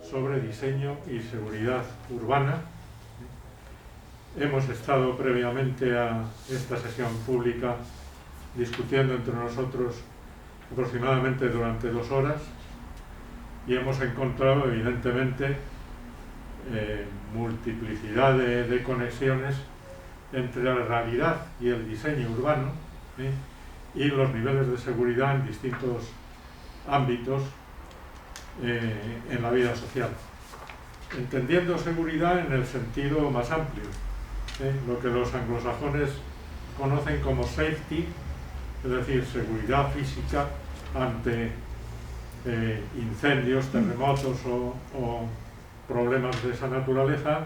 sobre diseño y seguridad urbana. Hemos estado previamente a esta sesión pública discutiendo entre nosotros aproximadamente durante 2 horas y hemos encontrado evidentemente multiplicidad de conexiones entre la realidad y el diseño urbano y los niveles de seguridad en distintos ámbitos en la vida social, entendiendo seguridad en el sentido más amplio, lo que los anglosajones conocen como safety, es decir, seguridad física ante incendios, terremotos o problemas de esa naturaleza,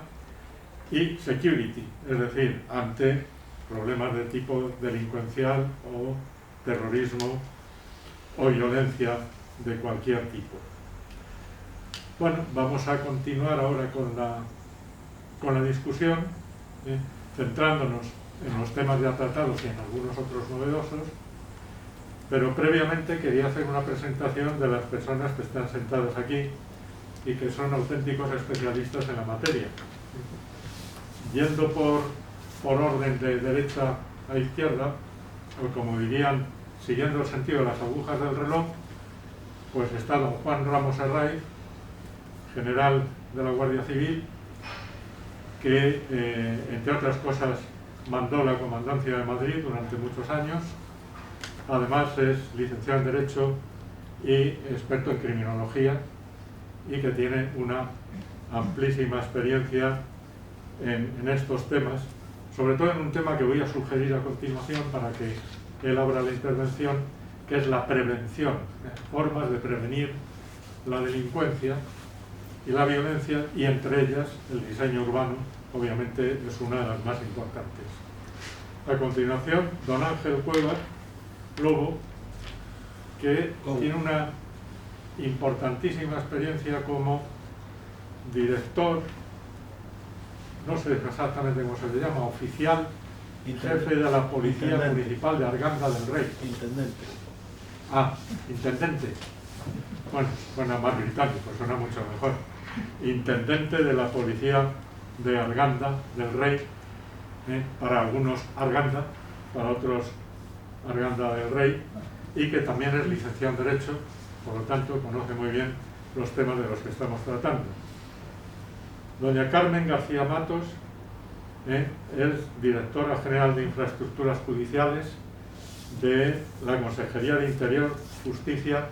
y security, es decir, ante problemas de tipo delincuencial o terrorismo o violencia de cualquier tipo. Bueno, vamos a continuar ahora con la discusión, centrándonos en los temas ya tratados y en algunos otros novedosos, pero previamente quería hacer una presentación de las personas que están sentadas aquí y que son auténticos especialistas en la materia. Yendo por orden de derecha a izquierda, o como dirían, siguiendo el sentido de las agujas del reloj, pues está don Juan Ramos Herraiz, general de la Guardia Civil, que entre otras cosas mandó la Comandancia de Madrid durante muchos años. Además es licenciado en Derecho y experto en Criminología, y que tiene una amplísima experiencia en estos temas, sobre todo en un tema que voy a sugerir a continuación para que él abra la intervención, que es la prevención, formas de prevenir la delincuencia y la violencia, y entre ellas el diseño urbano, obviamente, es una de las más importantes. A continuación, don Ángel Cuevas Lobo, que tiene una importantísima experiencia como director, no sé exactamente cómo se le llama, oficial, jefe de la Policía Municipal de Arganda del Rey. Intendente. Ah, intendente. Bueno, suena más británico, suena mucho mejor. Intendente de la Policía de Arganda del Rey, para algunos Arganda, para otros Arganda del Rey, y que también es licenciado en Derecho, por lo tanto conoce muy bien los temas de los que estamos tratando. Doña Carmen García Matos es directora general de Infraestructuras Judiciales de la Consejería de Interior, Justicia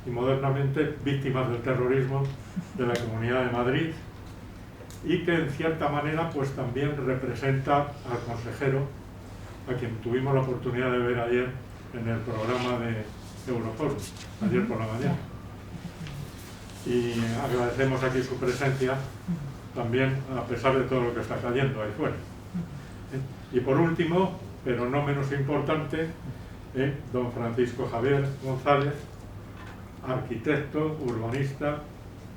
y, modernamente, Víctimas del Terrorismo de la Comunidad de Madrid, y que en cierta manera pues también representa al consejero, a quien tuvimos la oportunidad de ver ayer en el programa de Euroforum, ayer por la mañana. Y agradecemos aquí su presencia también, a pesar de todo lo que está cayendo ahí fuera. Y por último, pero no menos importante, don Francisco Javier González, arquitecto, urbanista,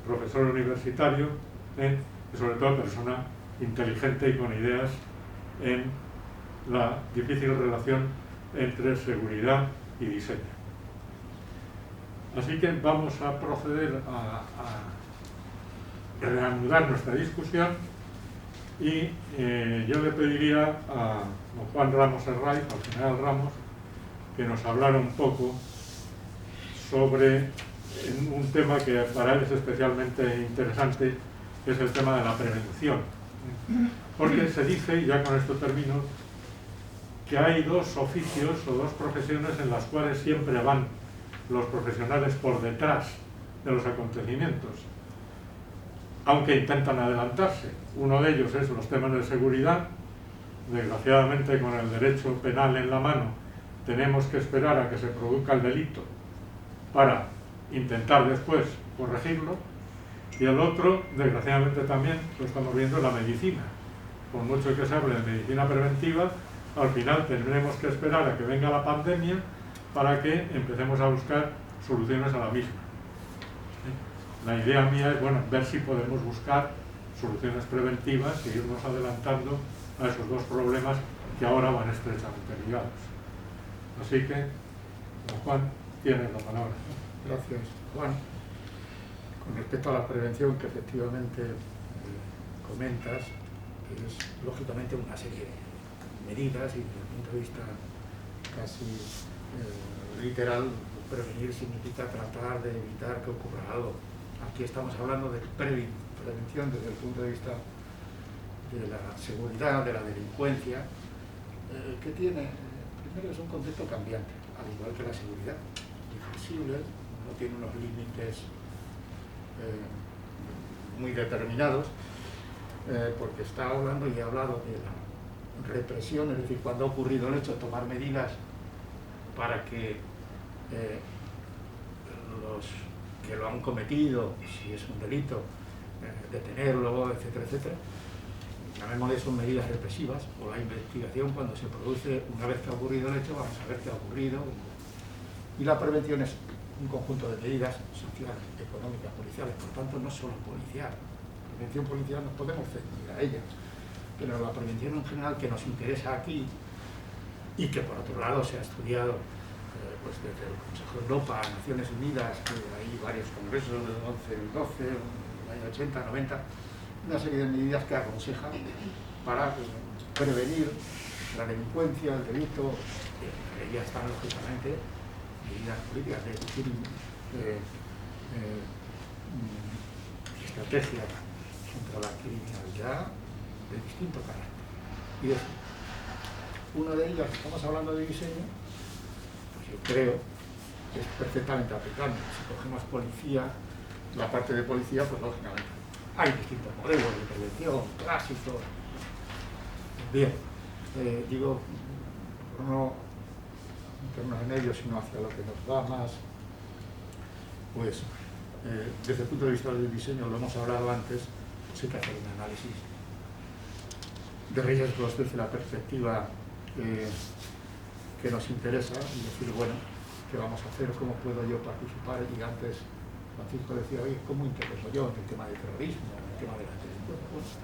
profesor universitario, y sobre todo persona inteligente y con ideas en la difícil relación entre seguridad y diseño. Así que vamos a proceder a reanudar nuestra discusión, y yo le pediría a don Juan Ramos Herraiz, al general Ramos, que nos hablara un poco sobre un tema que para él es especialmente interesante, que es el tema de la prevención. Porque se dice, y ya con esto termino, que hay 2 oficios o 2 profesiones en las cuales siempre van los profesionales por detrás de los acontecimientos, aunque intentan adelantarse. Uno de ellos es los temas de seguridad. Desgraciadamente, con el derecho penal en la mano, tenemos que esperar a que se produzca el delito para intentar después corregirlo. Y el otro, desgraciadamente también, lo estamos viendo en la medicina. Por mucho que se hable de medicina preventiva, al final tendremos que esperar a que venga la pandemia para que empecemos a buscar soluciones a la misma. La idea mía es, bueno, ver si podemos buscar soluciones preventivas e irnos adelantando a esos 2 problemas que ahora van estrechamente ligados. Así que, don Juan, tienes la palabra. Gracias, Juan. Respecto a la prevención que efectivamente comentas, es lógicamente una serie de medidas y desde el punto de vista casi literal, prevenir significa tratar de evitar que ocurra algo. Aquí estamos hablando de prevención desde el punto de vista de la seguridad, de la delincuencia, que tiene, primero es un concepto cambiante, al igual que la seguridad, inflexible, no tiene unos límites muy determinados, porque está hablando y ha hablado de la represión, es decir, cuando ha ocurrido el hecho, tomar medidas para que los que lo han cometido, si es un delito, detenerlo, etcétera, etcétera. Llamémosle son medidas represivas, o la investigación cuando se produce, una vez que ha ocurrido el hecho, vamos a ver qué ha ocurrido. Y la prevención es un conjunto de medidas sociales, económicas, policiales, por tanto no solo policial. La prevención policial nos podemos ceñir a ella, pero la prevención en general que nos interesa aquí y que por otro lado se ha estudiado pues desde el Consejo de Europa, Naciones Unidas, que hay varios congresos del 11, el 12, el año 80, 90, una serie de medidas que aconsejan para prevenir la delincuencia, el delito, entre ellas están lógicamente medidas políticas, es decir, estrategias contra la criminalidad de distinto carácter. Y una de ellas, estamos hablando de diseño, pues yo creo que es perfectamente aplicable. Si cogemos policía, la parte de policía, pues lógicamente hay distintos modelos de prevención, clásicos. Bien, digo, no en términos de medios, sino hacia lo que nos va más, pues desde el punto de vista del diseño, lo hemos hablado antes, pues hay que hacer un análisis de riesgos desde la perspectiva que nos interesa y decir, bueno, ¿qué vamos a hacer? ¿Cómo puedo yo participar? Y antes Francisco decía, oye, ¿cómo intervengo yo en el tema del terrorismo, en el tema de la delincuencia?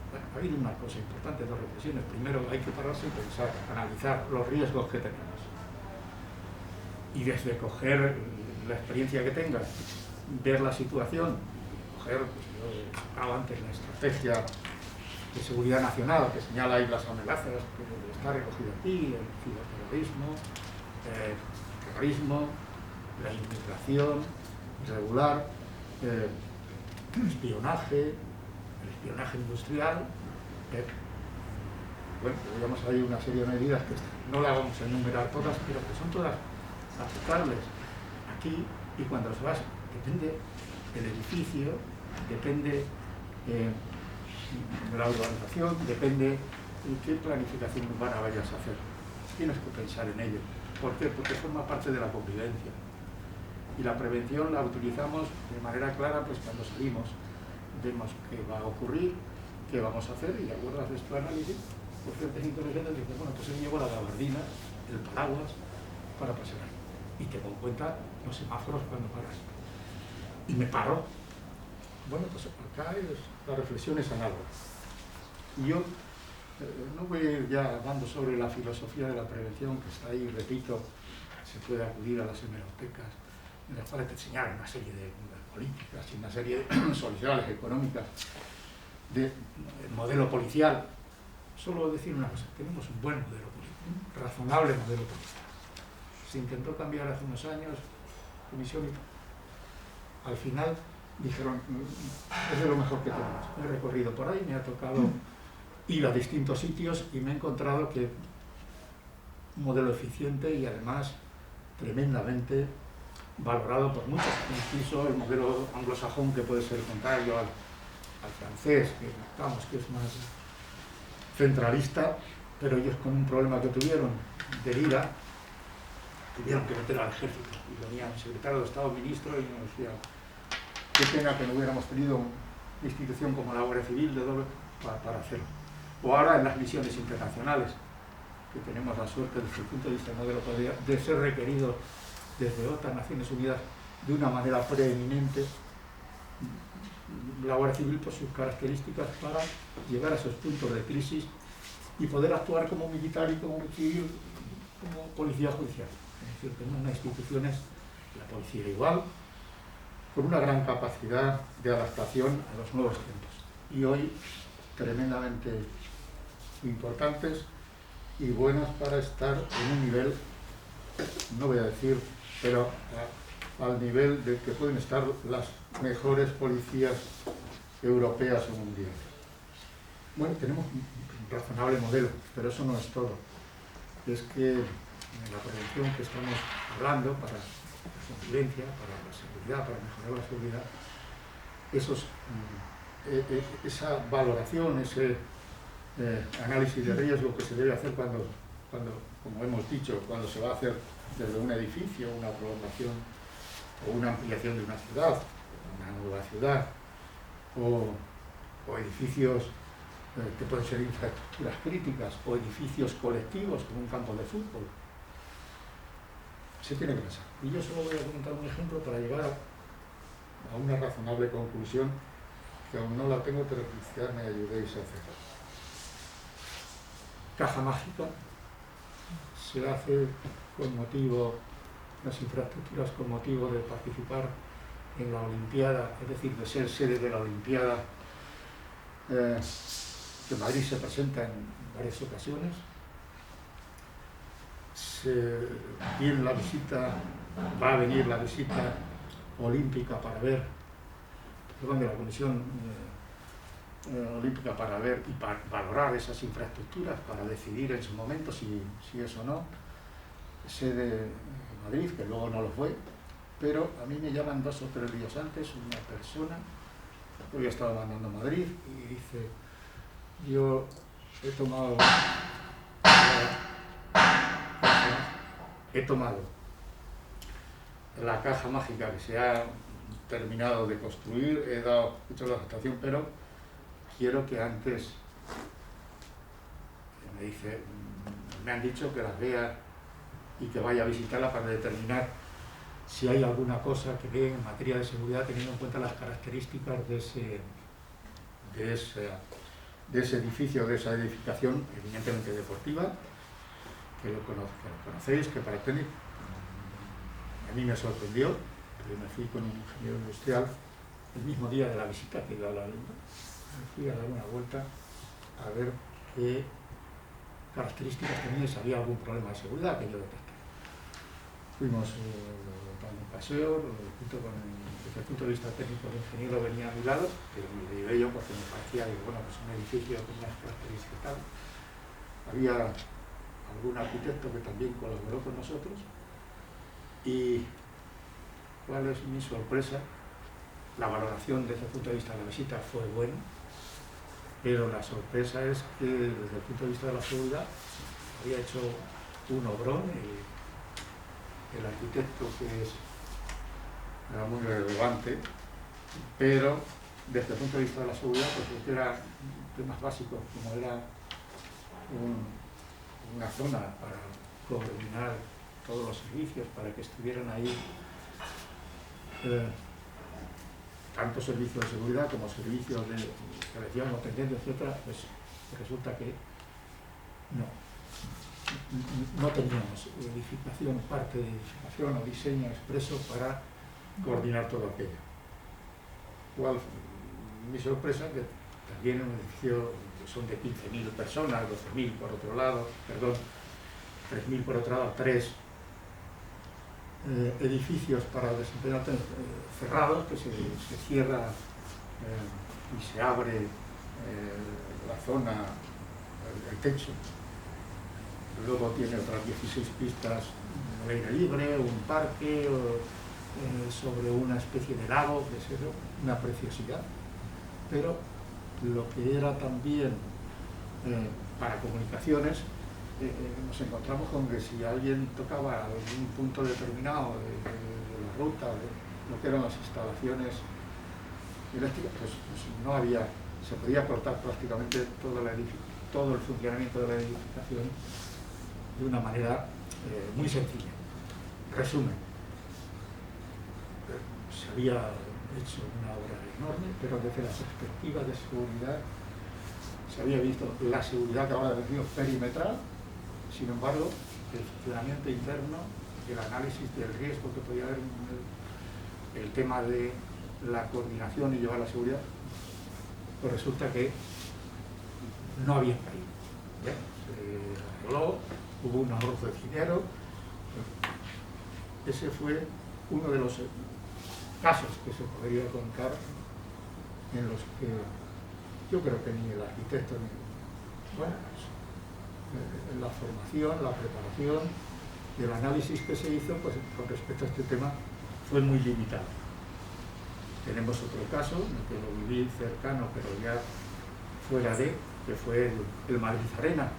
Bueno, ha habido una cosa importante, dos reflexiones. Primero, hay que pararse y pensar, analizar los riesgos que tenemos. Y desde coger la experiencia que tengas, ver la situación, coger, pues yo hablaba antes, la estrategia de seguridad nacional que señala ahí las amenazas que está recogido aquí, el ciberterrorismo, terrorismo, la inmigración irregular, el espionaje industrial. Bueno, digamos hay una serie de medidas que no las vamos a enumerar todas, pero que son todas aplicables aquí, y cuando se vas, depende del edificio, depende de la urbanización, depende de qué planificación urbana vayas a hacer. Tienes que pensar en ello. ¿Por qué? Porque forma parte de la convivencia. Y la prevención la utilizamos de manera clara pues cuando salimos, vemos qué va a ocurrir, qué vamos a hacer, y de acuerdo a nuestro análisis, pues es interesante decir, bueno, pues yo llevo la gabardina, el paraguas para pasar ahí. Y tengo en cuenta los semáforos cuando paras. Y me paro. Bueno, pues acá la reflexión es análoga. Y yo no voy a ir ya hablando sobre la filosofía de la prevención, que está ahí, repito, se puede acudir a las hemerotecas, en las cuales te enseñaron una serie de políticas y una serie de soluciones económicas, de modelo policial. Solo decir una cosa, tenemos un buen modelo policial, un razonable modelo policial. Se intentó cambiar hace unos años, comisión y al final dijeron, es de lo mejor que tenemos. He recorrido por ahí, me ha tocado ir a distintos sitios y me he encontrado que un modelo eficiente y además tremendamente valorado por muchos, incluso el modelo anglosajón, que puede ser contrario al francés, que es más centralista, pero ellos con un problema que tuvieron de ira, tuvieron que meter al ejército, y venía el secretario de Estado, ministro, y nos decía, qué pena que no hubiéramos tenido una institución como la Guardia Civil de doble para hacerlo. O ahora en las misiones internacionales, que tenemos la suerte desde el punto de vista del modelo de ser requerido desde otras Naciones Unidas de una manera preeminente, la Guardia Civil por sus características para llegar a esos puntos de crisis y poder actuar como militar y como civil, como policía judicial. Es decir, tenemos unas instituciones, la policía igual, con una gran capacidad de adaptación a los nuevos tiempos. Y hoy tremendamente importantes y buenas para estar en un nivel, no voy a decir, pero al nivel de que pueden estar las mejores policías europeas o mundiales. Bueno, tenemos un razonable modelo, pero eso no es todo. Es que en la prevención que estamos hablando para la convivencia, para la seguridad, para mejorar la seguridad, esa valoración, ese análisis de riesgo que se debe hacer cuando, como hemos dicho, cuando se va a hacer desde un edificio, una prolongación o una ampliación de una ciudad, una nueva ciudad, o edificios que pueden ser infraestructuras críticas, o edificios colectivos como un campo de fútbol. Se tiene que pensar. Y yo solo voy a comentar un ejemplo para llegar a una razonable conclusión que aún no la tengo, pero quizás me ayudéis a hacer. Caja mágica se hace con motivo, las infraestructuras con motivo de participar en la Olimpiada, es decir, de ser sede de la Olimpiada, que Madrid se presenta en varias ocasiones. Viene la visita, va a venir la visita olímpica para ver, perdón, de la Comisión Olímpica para ver y para valorar esas infraestructuras, para decidir en su momento si es o no sede de Madrid, que luego no lo fue, pero a mí me llaman 2 o 3 días antes una persona que había estado mandando a Madrid y dice: yo he tomado la caja mágica que se ha terminado de construir, he hecho la aceptación, pero quiero que antes, me dice, me han dicho que las vea y que vaya a visitarla para determinar si hay alguna cosa que ve en materia de seguridad, teniendo en cuenta las características de ese edificio, de esa edificación, evidentemente deportiva, que lo conocéis, que para tener. A mí me sorprendió, porque me fui con un ingeniero industrial el mismo día de la visita que iba a la Lima. Me fui a dar una vuelta a ver qué características tenía y si había algún problema de seguridad que yo detecté. Fuimos dando un paseo, desde el punto de vista técnico el ingeniero venía a mi lado, pero me llevé yo porque me parecía que, bueno, pues un edificio con unas características tal. Había algún arquitecto que también colaboró con nosotros. Y cuál es mi sorpresa, la valoración desde el punto de vista de la visita fue buena, pero la sorpresa es que desde el punto de vista de la seguridad había hecho un obrón, el arquitecto que era muy relevante, pero desde el punto de vista de la seguridad, pues era temas básicos, como era una zona para coordinar todos los servicios, para que estuvieran ahí tanto servicios de seguridad como servicios de prevención o tendencia, etcétera, pues resulta que no teníamos edificación, parte de edificación o diseño expreso para coordinar todo aquello. ¿Cuál fue mi sorpresa? Que también un edificio son de 15.000 personas, 12.000 por otro lado, perdón, 3.000 por otro lado, 3 edificios para desempeñar cerrados, que se cierra y se abre la zona, el techo. Luego tiene otras 16 pistas al aire libre, un parque sobre una especie de lago, que es eso, una preciosidad. Pero lo que era también para comunicaciones, nos encontramos con que si alguien tocaba algún punto determinado de la ruta, de lo que eran las instalaciones eléctricas, pues no había, se podía cortar prácticamente todo el funcionamiento de la edificación de una manera muy sencilla. Resumen, se había hecho una obra enorme, pero desde la perspectiva de seguridad se había visto la seguridad que ahora ha sido perimetral. Sin embargo, el funcionamiento interno, el análisis del riesgo que podía haber, el tema de la coordinación y llevar la seguridad, pues resulta que no habían caído. Se arregló, hubo un ahorro de dinero. Ese fue uno de los casos que se podría contar en los que yo creo que ni el arquitecto ni la formación, la preparación y el análisis que se hizo pues, con respecto a este tema fue muy limitado. Tenemos otro caso, en el que lo viví cercano, pero ya fuera de, que fue el Madrid Arena.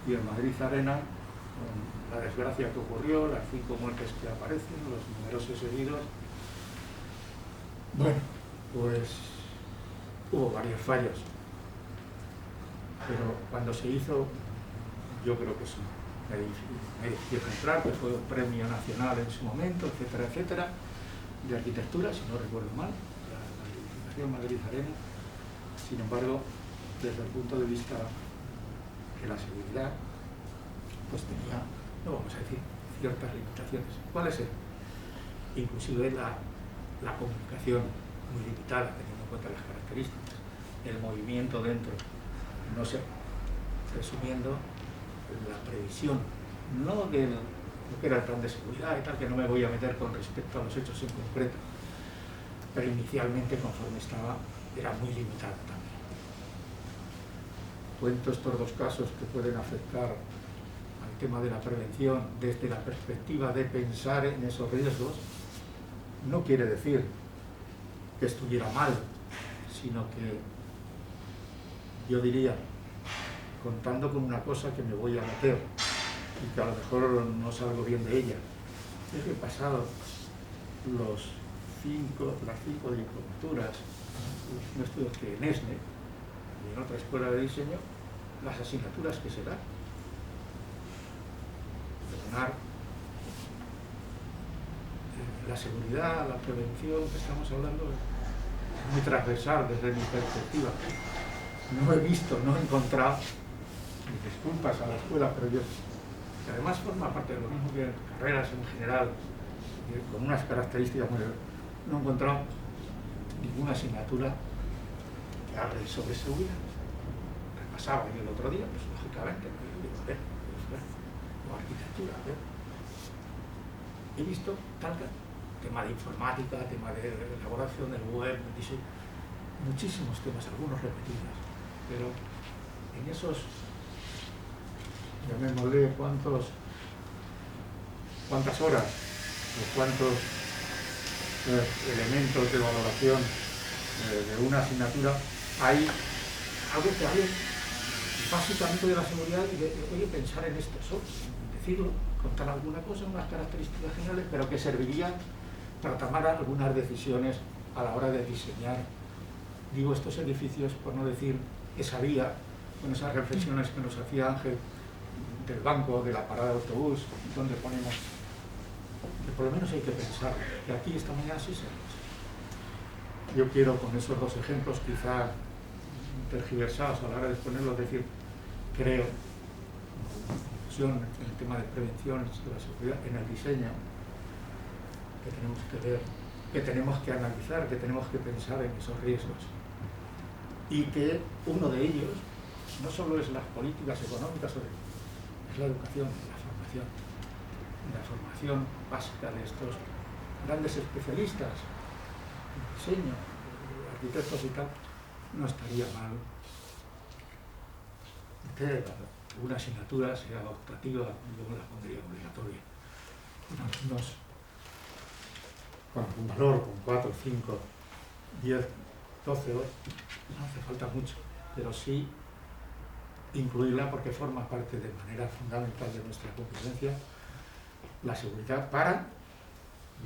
Y el Madrid Arena, con la desgracia que ocurrió, las 5 muertes que aparecen, los numerosos heridos, bueno, pues hubo varios fallos. Pero cuando se hizo, yo creo que es un edificio ejemplar, que fue un premio nacional en su momento, etcétera, etcétera, de arquitectura, si no recuerdo mal, la edificación Madrid Arena. Sin embargo, desde el punto de vista de la seguridad, pues tenía, no vamos a decir, ciertas limitaciones. ¿Cuáles eran? Inclusive la comunicación muy limitada, teniendo en cuenta las características, el movimiento dentro, no sé, resumiendo, la previsión, no de lo que era el plan de seguridad y tal, que no me voy a meter con respecto a los hechos en concreto, pero inicialmente, conforme estaba, era muy limitado también. Cuento estos dos casos que pueden afectar al tema de la prevención desde la perspectiva de pensar en esos riesgos. No quiere decir que estuviera mal, sino que yo diría, contando con una cosa que me voy a meter y que a lo mejor no salgo bien de ella, es que he pasado las 5 diplomatura, no estudio que en ESNE y en otra escuela de diseño, las asignaturas que se dan. La seguridad, la prevención que estamos hablando es muy transversal desde mi perspectiva. No he visto, no he encontrado, mis disculpas a la escuela, pero yo, que además forma parte de lo mismo que carreras en general, con unas características muy... No he encontrado ninguna asignatura que hable sobre seguridad. Repasaba yo el otro día, pues lógicamente, o arquitectura, he visto tal tema de informática, tema de elaboración del web, diseño, muchísimos temas, algunos repetidos, pero en esos, llamémosle, cuántas horas o cuántos elementos de valoración de una asignatura hay algo que hable básicamente de la seguridad y de, oye, pensar en esto, decirlo, contar alguna cosa, unas características generales, pero que serviría para tomar algunas decisiones a la hora de diseñar, digo, estos edificios, por no decir esa vía, con esas reflexiones que nos hacía Ángel del banco, de la parada de autobús, donde ponemos, que por lo menos hay que pensar, que aquí esta mañana sí se hace. Yo quiero con esos dos ejemplos, quizá tergiversados a la hora de exponerlos, decir, creo, en el tema de prevención de la seguridad, en el diseño, que tenemos que ver, que tenemos que analizar, que tenemos que pensar en esos riesgos. Y que uno de ellos no solo es las políticas económicas, es la educación, la formación básica de estos grandes especialistas en diseño, arquitectos y tal. No estaría mal que una asignatura sea optativa, yo la pondría obligatoria. Con un valor, con 4, 5, 10, 12 horas, no hace falta mucho, pero sí incluirla porque forma parte de manera fundamental de nuestra convivencia, la seguridad para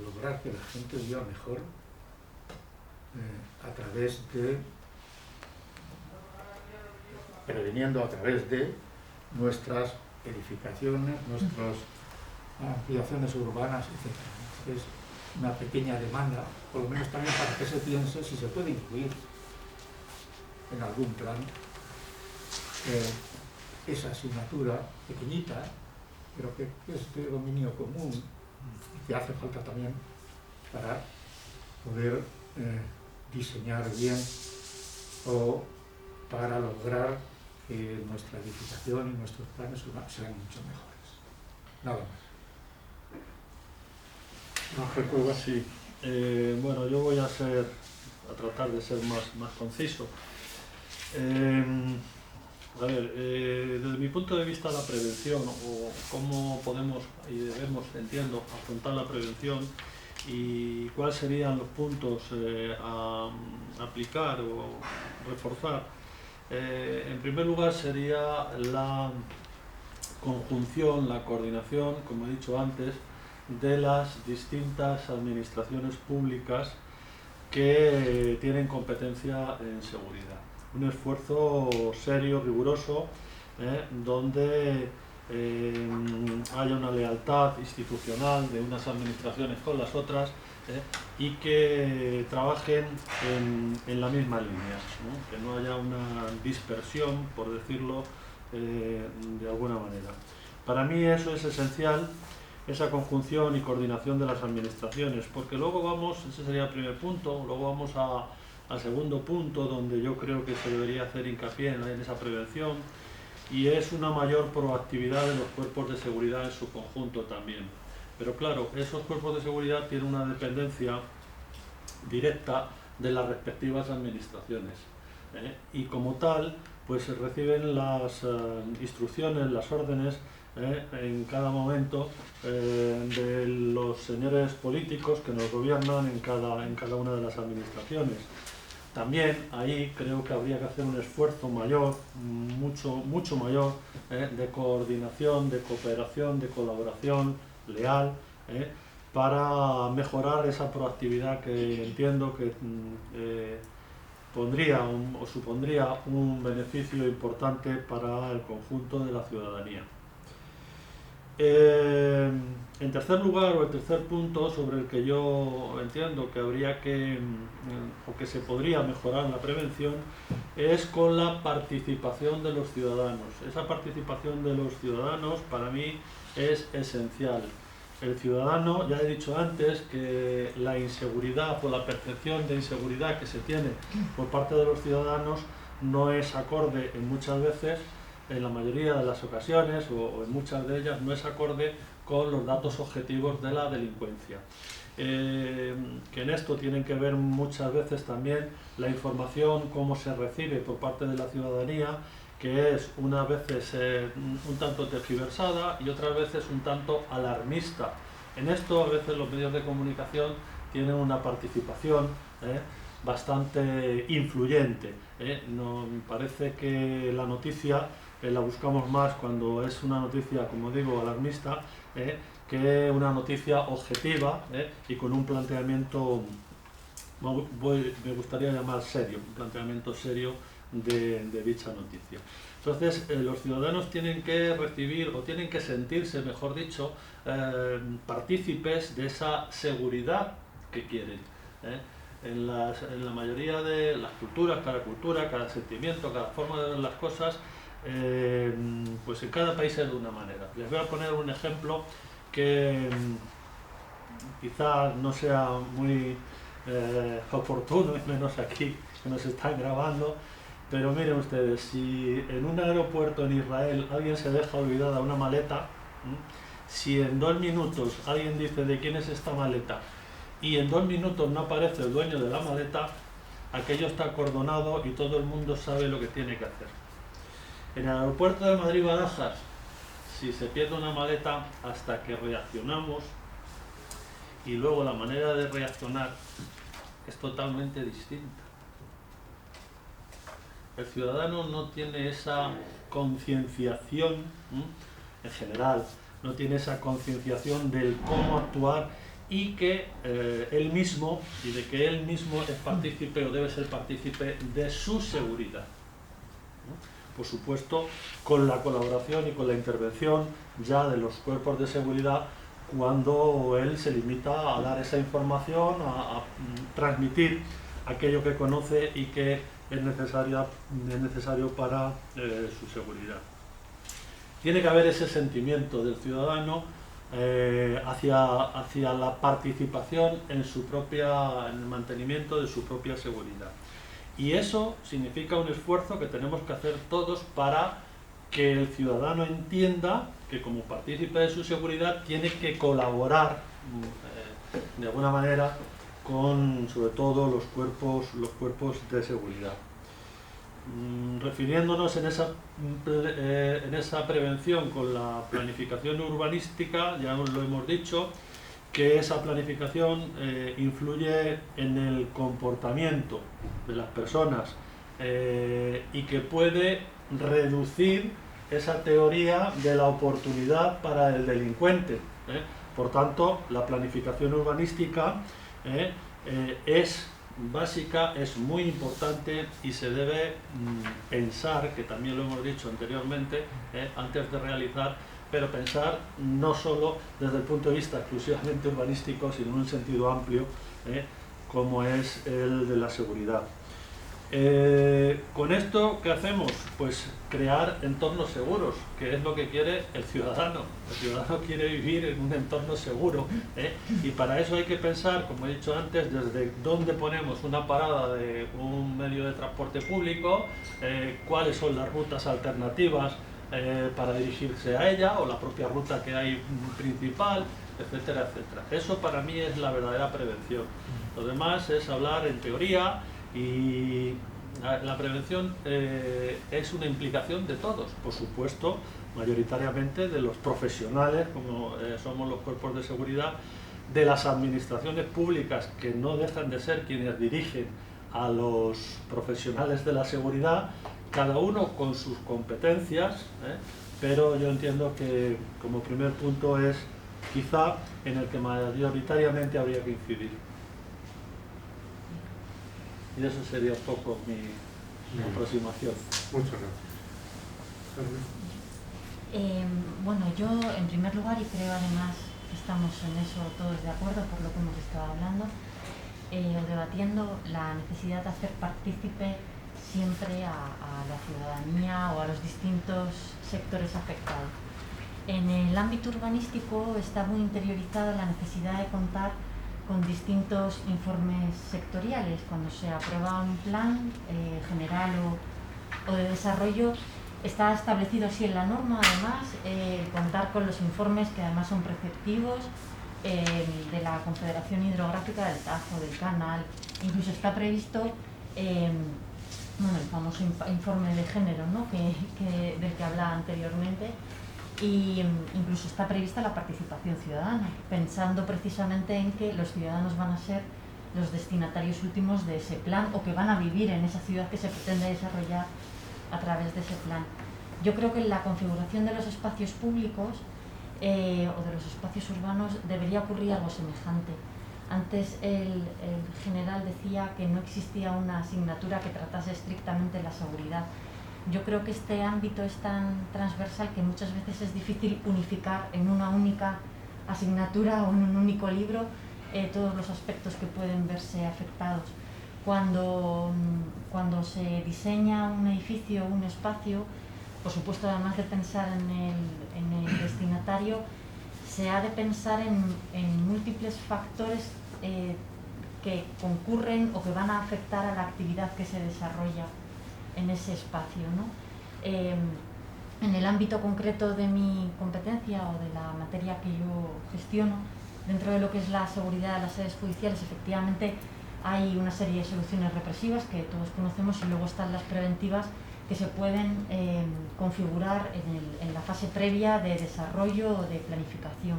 lograr que la gente viva mejor a través de, previniendo a través de nuestras edificaciones, nuestras ampliaciones urbanas, etc. Es una pequeña demanda, por lo menos también para que se piense si se puede incluir en algún plan esa asignatura pequeñita, pero que es de dominio común y que hace falta también para poder diseñar bien o para lograr que nuestra edificación y nuestros planes sean mucho mejores. Nada más. Ángel Cuevas. Sí. Bueno, yo voy a tratar de ser más conciso. A ver, desde mi punto de vista la prevención, o cómo podemos y debemos, entiendo, afrontar la prevención y cuáles serían los puntos a aplicar o reforzar. En primer lugar sería la conjunción, la coordinación, como he dicho antes, de las distintas administraciones públicas que tienen competencia en seguridad. Un esfuerzo serio, riguroso, donde haya una lealtad institucional de unas administraciones con las otras, y que trabajen en la misma línea, ¿no? Que no haya una dispersión, por decirlo de alguna manera. Para mí eso es esencial, esa conjunción y coordinación de las administraciones, porque luego vamos, ese sería el primer punto, luego vamos al segundo punto, donde yo creo que se debería hacer hincapié en esa prevención, y es una mayor proactividad de los cuerpos de seguridad en su conjunto también. Pero claro, esos cuerpos de seguridad tienen una dependencia directa de las respectivas administraciones, y como tal, pues se reciben las instrucciones, las órdenes, en cada momento de los señores políticos que nos gobiernan en cada una de las administraciones. También ahí creo que habría que hacer un esfuerzo mayor, mucho mayor, de coordinación, de cooperación, de colaboración leal, para mejorar esa proactividad que entiendo que pondría o supondría un beneficio importante para el conjunto de la ciudadanía. En tercer lugar, o el tercer punto sobre el que yo entiendo que habría o que se podría mejorar la prevención, es con la participación de los ciudadanos. Esa participación de los ciudadanos para mí es esencial. El ciudadano, ya he dicho antes que la inseguridad o la percepción de inseguridad que se tiene por parte de los ciudadanos no es acorde muchas veces, en la mayoría de las ocasiones, o en muchas de ellas, no es acorde con los datos objetivos de la delincuencia. Que en esto tienen que ver muchas veces también la información, cómo se recibe por parte de la ciudadanía, que es unas veces un tanto tergiversada y otras veces un tanto alarmista. En esto a veces los medios de comunicación tienen una participación bastante influyente. No, me parece que la noticia la buscamos más cuando es una noticia, como digo, alarmista, que una noticia objetiva, y con un planteamiento, me gustaría llamar serio, un planteamiento serio de dicha noticia. Entonces, los ciudadanos tienen que recibir, o tienen que sentirse, mejor dicho, partícipes de esa seguridad que quieren. En la mayoría de las culturas, cada sentimiento, cada forma de ver las cosas, pues en cada país es de una manera. Les voy a poner un ejemplo que quizás no sea muy oportuno, y menos aquí que nos están grabando, pero miren ustedes, si en un aeropuerto en Israel alguien se deja olvidada una maleta, si en 2 minutos alguien dice de quién es esta maleta y en 2 minutos no aparece el dueño de la maleta, aquello está acordonado y todo el mundo sabe lo que tiene que hacer. En el aeropuerto de Madrid-Barajas, si se pierde una maleta, hasta que reaccionamos, y luego la manera de reaccionar es totalmente distinta. El ciudadano no tiene esa concienciación, en general, no tiene esa concienciación del cómo actuar, y que él mismo, y de que él mismo es partícipe o debe ser partícipe de su seguridad. Por supuesto, con la colaboración y con la intervención ya de los cuerpos de seguridad, cuando él se limita a dar esa información, a transmitir aquello que conoce y que es necesario para su seguridad. Tiene que haber ese sentimiento del ciudadano hacia la participación en el mantenimiento de su propia seguridad. Y eso significa un esfuerzo que tenemos que hacer todos para que el ciudadano entienda que como partícipe de su seguridad tiene que colaborar de alguna manera con, sobre todo, los cuerpos de seguridad. Refiriéndonos en esa prevención con la planificación urbanística, ya lo hemos dicho, que esa planificación influye en el comportamiento de las personas y que puede reducir esa teoría de la oportunidad para el delincuente. Por tanto, la planificación urbanística es básica, es muy importante y se debe pensar, que también lo hemos dicho anteriormente, antes de realizar, pero pensar no solo desde el punto de vista exclusivamente urbanístico, sino en un sentido amplio, como es el de la seguridad. Con esto, ¿qué hacemos? Pues crear entornos seguros, que es lo que quiere el ciudadano. El ciudadano quiere vivir en un entorno seguro, y para eso hay que pensar, como he dicho antes, desde dónde ponemos una parada de un medio de transporte público, cuáles son las rutas alternativas para dirigirse a ella, o la propia ruta que hay principal, etcétera, etcétera. Eso para mí es la verdadera prevención. Lo demás es hablar en teoría, y la prevención es una implicación de todos, por supuesto, mayoritariamente de los profesionales, como somos los cuerpos de seguridad, de las administraciones públicas, que no dejan de ser quienes dirigen a los profesionales de la seguridad, cada uno con sus competencias, pero yo entiendo que como primer punto es quizá en el que mayoritariamente habría que incidir. Y eso sería un poco mi aproximación. Muchas gracias. Bueno, yo en primer lugar, y creo además que estamos en eso todos de acuerdo por lo que hemos estado hablando o debatiendo, la necesidad de hacer partícipe siempre a la ciudadanía o a los distintos sectores afectados. En el ámbito urbanístico está muy interiorizada la necesidad de contar con distintos informes sectoriales. Cuando se aprueba un plan general o de desarrollo, está establecido así en la norma, además, contar con los informes que además son preceptivos de la Confederación Hidrográfica del Tajo, del Canal. Incluso está previsto el famoso informe de género, ¿no? del que hablaba anteriormente. Y incluso está prevista la participación ciudadana, pensando precisamente en que los ciudadanos van a ser los destinatarios últimos de ese plan, o que van a vivir en esa ciudad que se pretende desarrollar a través de ese plan. Yo creo que en la configuración de los espacios públicos o de los espacios urbanos debería ocurrir algo semejante. Antes el general decía que no existía una asignatura que tratase estrictamente la seguridad. Yo creo que este ámbito es tan transversal que muchas veces es difícil unificar en una única asignatura o en un único libro todos los aspectos que pueden verse afectados. Cuando se diseña un edificio, un espacio, por supuesto, además de pensar en el destinatario, se ha de pensar en múltiples factores que concurren o que van a afectar a la actividad que se desarrolla en ese espacio, ¿no? En el ámbito concreto de mi competencia o de la materia que yo gestiono, dentro de lo que es la seguridad de las sedes judiciales, efectivamente hay una serie de soluciones represivas que todos conocemos, y luego están las preventivas que se pueden configurar en la fase previa de desarrollo o de planificación.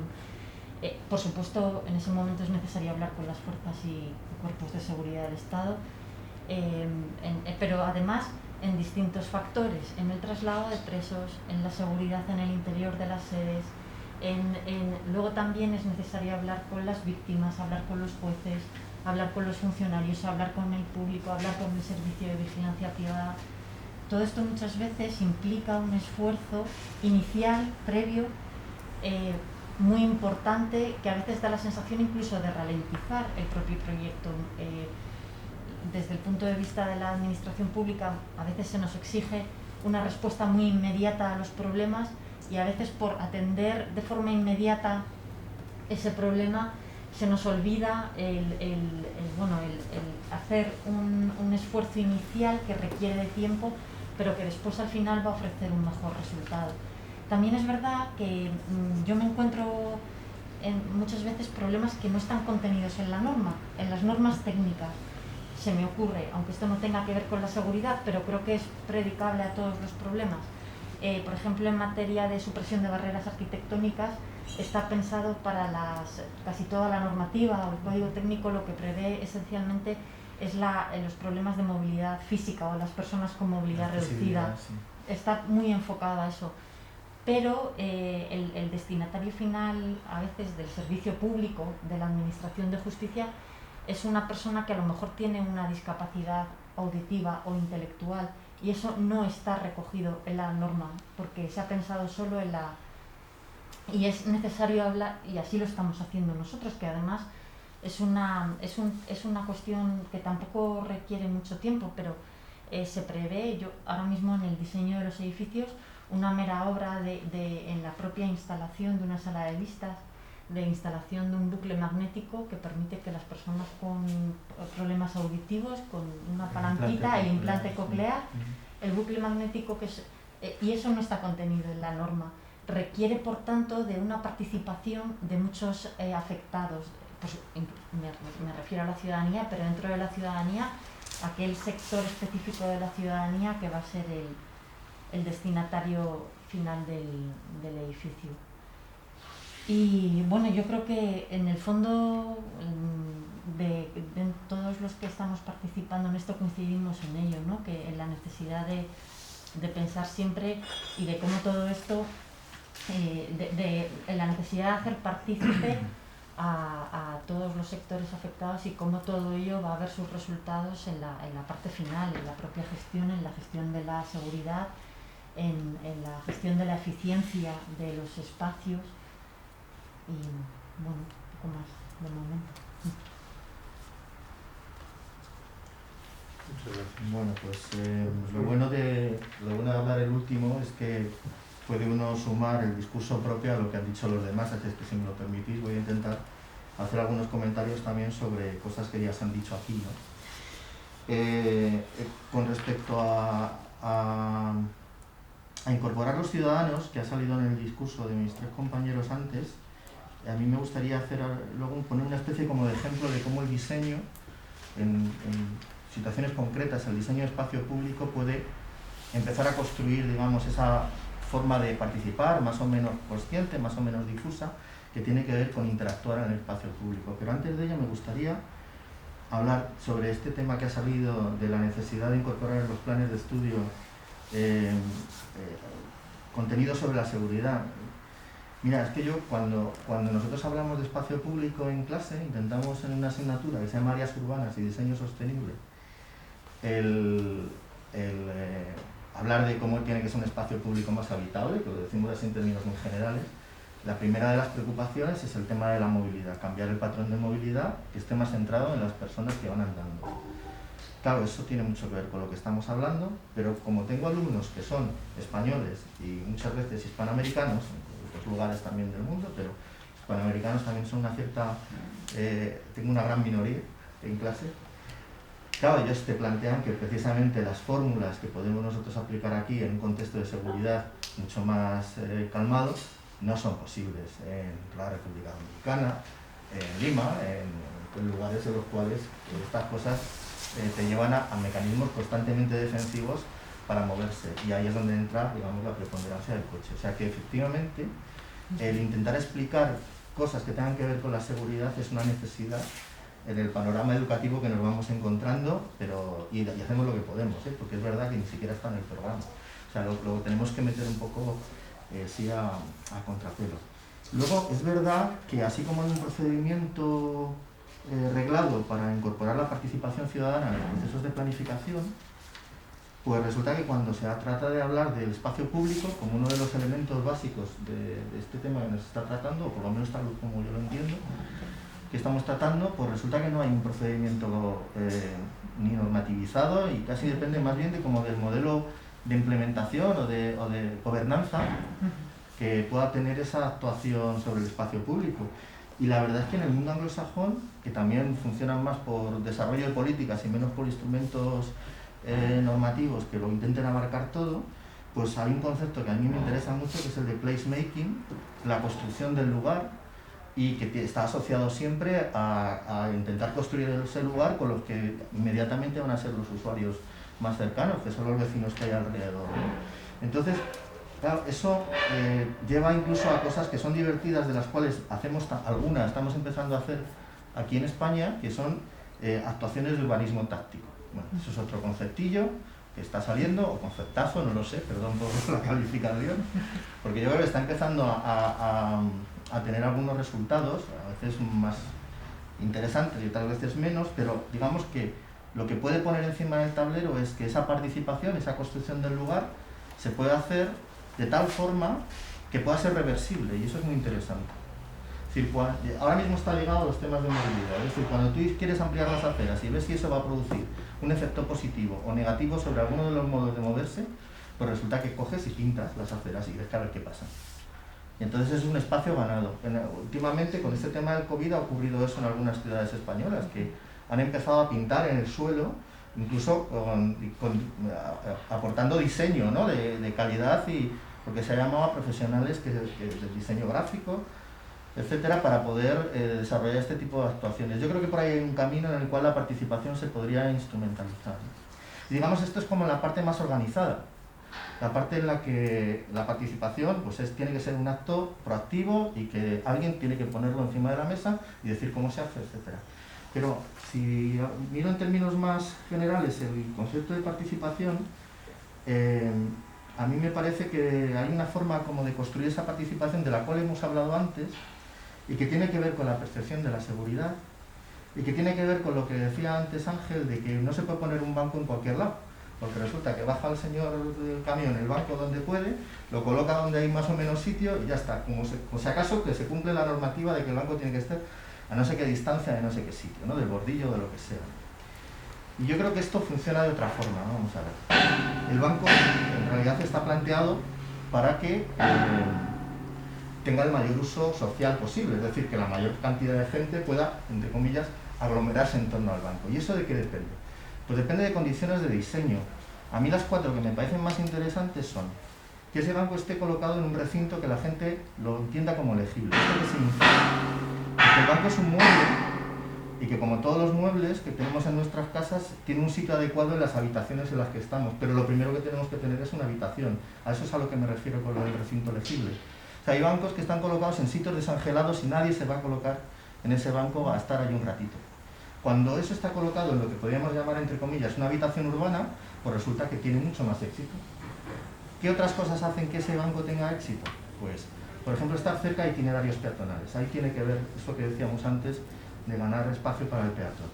Por supuesto, en ese momento es necesario hablar con las fuerzas y cuerpos de seguridad del Estado, pero además en distintos factores, en el traslado de presos, en la seguridad en el interior de las sedes, luego también es necesario hablar con las víctimas, hablar con los jueces, hablar con los funcionarios, hablar con el público, hablar con el servicio de vigilancia privada. Todo esto muchas veces implica un esfuerzo inicial, previo, muy importante, que a veces da la sensación incluso de ralentizar el propio proyecto. Desde el punto de vista de la administración pública, a veces se nos exige una respuesta muy inmediata a los problemas, y a veces por atender de forma inmediata ese problema, se nos olvida el hacer un esfuerzo inicial que requiere de tiempo, pero que después al final va a ofrecer un mejor resultado. También es verdad que yo me encuentro muchas veces problemas que no están contenidos en la norma, en las normas técnicas. Se me ocurre, aunque esto no tenga que ver con la seguridad, pero creo que es predicable a todos los problemas. Por ejemplo, en materia de supresión de barreras arquitectónicas, está pensado para casi toda la normativa o el código técnico. Lo que prevé esencialmente es los problemas de movilidad física o las personas con movilidad reducida. Sí. Está muy enfocado a eso. Pero el destinatario final, a veces del servicio público, de la administración de justicia, es una persona que a lo mejor tiene una discapacidad auditiva o intelectual, y eso no está recogido en la norma, porque se ha pensado solo en la... Y es necesario hablar, y así lo estamos haciendo nosotros, que además es una cuestión que tampoco requiere mucho tiempo, pero se prevé, ahora mismo en el diseño de los edificios, una mera obra en la propia instalación de una sala de vistas, de instalación de un bucle magnético que permite que las personas con problemas auditivos, con una palanquita y implante coclear, el bucle magnético y eso no está contenido en la norma. Requiere, por tanto, de una participación de muchos afectados. Pues, me refiero a la ciudadanía, pero dentro de la ciudadanía, aquel sector específico de la ciudadanía que va a ser el destinatario final del edificio. Y bueno, yo creo que en el fondo de todos los que estamos participando en esto coincidimos en ello, ¿no? Que en la necesidad de pensar siempre y de cómo todo esto, en la necesidad de hacer partícipe a todos los sectores afectados, y cómo todo ello va a ver sus resultados en la parte final, en la propia gestión, en la gestión de la seguridad, en la gestión de la eficiencia de los espacios. Y bueno, un poco más de momento. Muchas gracias. Bueno, pues lo bueno de hablar el último es que puede uno sumar el discurso propio a lo que han dicho los demás, así es que, si me lo permitís, voy a intentar hacer algunos comentarios también sobre cosas que ya se han dicho aquí, ¿no? Con respecto a incorporar los ciudadanos, que ha salido en el discurso de mis tres compañeros antes, a mí me gustaría luego poner una especie como de ejemplo de cómo el diseño, en situaciones concretas, el diseño de espacio público puede empezar a construir, digamos, esa forma de participar más o menos consciente, más o menos difusa, que tiene que ver con interactuar en el espacio público. Pero antes de ello me gustaría hablar sobre este tema que ha salido de la necesidad de incorporar en los planes de estudio contenido sobre la seguridad. Mira, es que yo cuando nosotros hablamos de espacio público en clase, intentamos en una asignatura que se llama Áreas Urbanas y Diseño Sostenible, hablar de cómo tiene que ser un espacio público más habitable, que lo decimos así en términos muy generales. La primera de las preocupaciones es el tema de la movilidad, cambiar el patrón de movilidad que esté más centrado en las personas que van andando. Claro, eso tiene mucho que ver con lo que estamos hablando, pero como tengo alumnos que son españoles y muchas veces hispanoamericanos, en otros lugares también del mundo, pero hispanoamericanos también son una cierta... tengo una gran minoría en clase. Claro, ellos te plantean que precisamente las fórmulas que podemos nosotros aplicar aquí en un contexto de seguridad mucho más calmado no son posibles en la República Dominicana, en Lima, en lugares en los cuales estas cosas te llevan a mecanismos constantemente defensivos para moverse, y ahí es donde entra, digamos, la preponderancia del coche. O sea que efectivamente el intentar explicar cosas que tengan que ver con la seguridad es una necesidad en el panorama educativo que nos vamos encontrando, y hacemos lo que podemos, porque es verdad que ni siquiera está en el programa. O sea, lo tenemos que meter un poco sí a contrapelo. Luego, es verdad que así como hay un procedimiento reglado para incorporar la participación ciudadana en los procesos de planificación, pues resulta que cuando se trata de hablar del espacio público como uno de los elementos básicos de este tema que nos está tratando, o por lo menos tal como yo lo entiendo, que estamos tratando, pues resulta que no hay un procedimiento ni normativizado, y casi depende más bien de como del modelo de implementación o de gobernanza que pueda tener esa actuación sobre el espacio público. Y la verdad es que en el mundo anglosajón, que también funcionan más por desarrollo de políticas y menos por instrumentos normativos que lo intenten abarcar todo, pues hay un concepto que a mí me interesa mucho, que es el de placemaking, la construcción del lugar, y que está asociado siempre a intentar construir ese lugar con los que inmediatamente van a ser los usuarios más cercanos, que son los vecinos que hay alrededor, ¿no? Entonces, claro, eso lleva incluso a cosas que son divertidas, de las cuales hacemos algunas, estamos empezando a hacer aquí en España, que son actuaciones de urbanismo táctico. Bueno, eso es otro conceptillo que está saliendo, o conceptazo, no lo sé, perdón por la calificación, porque yo creo que está empezando a tener algunos resultados, a veces más interesantes y otras veces menos, pero digamos que lo que puede poner encima del tablero es que esa participación, esa construcción del lugar, se puede hacer de tal forma que pueda ser reversible, y eso es muy interesante. Es decir, ahora mismo está ligado a los temas de movilidad, es decir, cuando tú quieres ampliar las aceras y ves si eso va a producir un efecto positivo o negativo sobre alguno de los modos de moverse, pues resulta que coges y pintas las aceras y ves que a ver qué pasa. Y entonces es un espacio ganado. Últimamente, con este tema del COVID, ha ocurrido eso en algunas ciudades españolas, que han empezado a pintar en el suelo, incluso aportando diseño, ¿no?, de calidad, y porque se ha llamado a profesionales del diseño gráfico, etcétera, para poder desarrollar este tipo de actuaciones. Yo creo que por ahí hay un camino en el cual la participación se podría instrumentalizar, ¿no? Y digamos, esto es como la parte más organizada, la parte en la que la participación pues tiene que ser un acto proactivo y que alguien tiene que ponerlo encima de la mesa y decir cómo se hace, etcétera. Pero si miro en términos más generales el concepto de participación, a mí me parece que hay una forma como de construir esa participación de la cual hemos hablado antes, y que tiene que ver con la percepción de la seguridad, y que tiene que ver con lo que decía antes Ángel, de que no se puede poner un banco en cualquier lado, porque resulta que baja el señor del camión el banco donde puede, lo coloca donde hay más o menos sitio y ya está, como si acaso que se cumple la normativa de que el banco tiene que estar a no sé qué distancia de no sé qué sitio, ¿no?, del bordillo o de lo que sea. Y yo creo que esto funciona de otra forma, ¿no? Vamos a ver. El banco en realidad está planteado para que tenga el mayor uso social posible, es decir, que la mayor cantidad de gente pueda, entre comillas, aglomerarse en torno al banco. ¿Y eso de qué depende? Pues depende de condiciones de diseño. A mí las 4 que me parecen más interesantes son que ese banco esté colocado en un recinto que la gente lo entienda como legible. ¿Esto qué significa? Que el banco es un mueble, y que, como todos los muebles que tenemos en nuestras casas, tiene un sitio adecuado en las habitaciones en las que estamos, pero lo primero que tenemos que tener es una habitación. A eso es a lo que me refiero con lo del recinto legible. O sea, hay bancos que están colocados en sitios desangelados y nadie se va a colocar en ese banco a estar ahí un ratito. Cuando eso está colocado en lo que podríamos llamar, entre comillas, una habitación urbana, pues resulta que tiene mucho más éxito. ¿Qué otras cosas hacen que ese banco tenga éxito? Pues, por ejemplo, estar cerca de itinerarios peatonales. Ahí tiene que ver eso que decíamos antes, de ganar espacio para el peatón.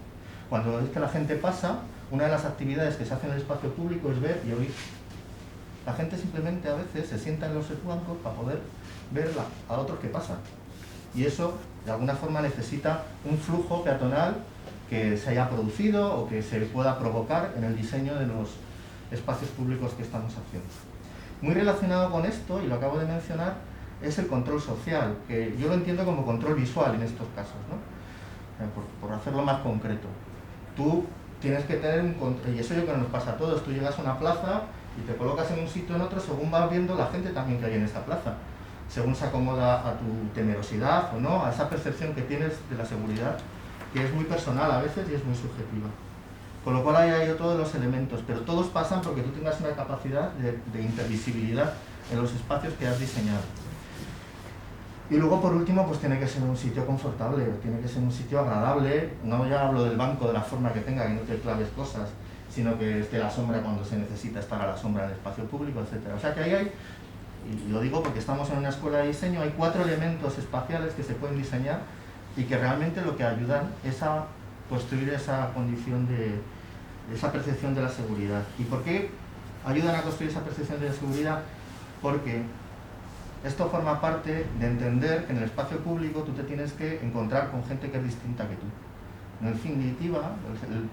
Cuando es que la gente pasa, una de las actividades que se hace en el espacio público es ver y oír. La gente simplemente a veces se sienta en los bancos para poder ver a otros que pasan. Y eso, de alguna forma, necesita un flujo peatonal que se haya producido o que se pueda provocar en el diseño de los espacios públicos que estamos haciendo. Muy relacionado con esto, y lo acabo de mencionar, es el control social, que yo lo entiendo como control visual en estos casos, ¿no? Por hacerlo más concreto. Tú tienes que tener un control, y eso yo creo que nos pasa a todos. Tú llegas a una plaza y te colocas en un sitio o en otro según vas viendo la gente también que hay en esa plaza, según se acomoda a tu temerosidad o no, a esa percepción que tienes de la seguridad, que es muy personal a veces y es muy subjetiva. Con lo cual ahí hay otro de los elementos, pero todos pasan porque tú tengas una capacidad de intervisibilidad en los espacios que has diseñado. Y luego, por último, pues tiene que ser un sitio confortable, tiene que ser un sitio agradable. No ya hablo del banco de la forma que tenga, que no te claves cosas, sino que esté a la sombra cuando se necesita estar a la sombra del espacio público, etc. O sea que ahí hay, y lo digo porque estamos en una escuela de diseño, hay 4 elementos espaciales que se pueden diseñar y que realmente lo que ayudan es a construir esa condición de esa percepción de la seguridad. ¿Y por qué ayudan a construir esa percepción de la seguridad? Porque esto forma parte de entender que en el espacio público tú te tienes que encontrar con gente que es distinta que tú. En definitiva,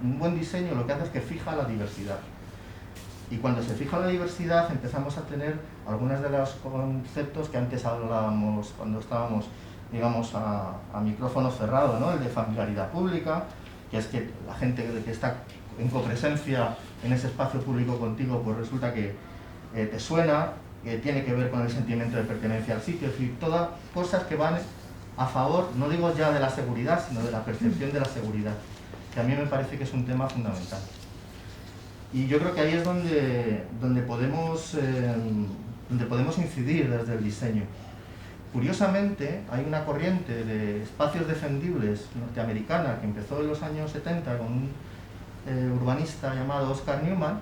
un buen diseño lo que hace es que fija la diversidad. Y cuando se fija la diversidad empezamos a tener algunos de los conceptos que antes hablábamos cuando estábamos digamos, a micrófono cerrado, ¿no? El de familiaridad pública, que es que la gente que está en copresencia en ese espacio público contigo, pues resulta que te suena, que tiene que ver con el sentimiento de pertenencia al sitio, es decir, todas cosas que van a favor, no digo ya de la seguridad, sino de la percepción de la seguridad, que a mí me parece que es un tema fundamental. Y yo creo que ahí es donde podemos incidir desde el diseño. Curiosamente, hay una corriente de espacios defendibles norteamericana que empezó en los años 70 con un urbanista llamado Oscar Newman,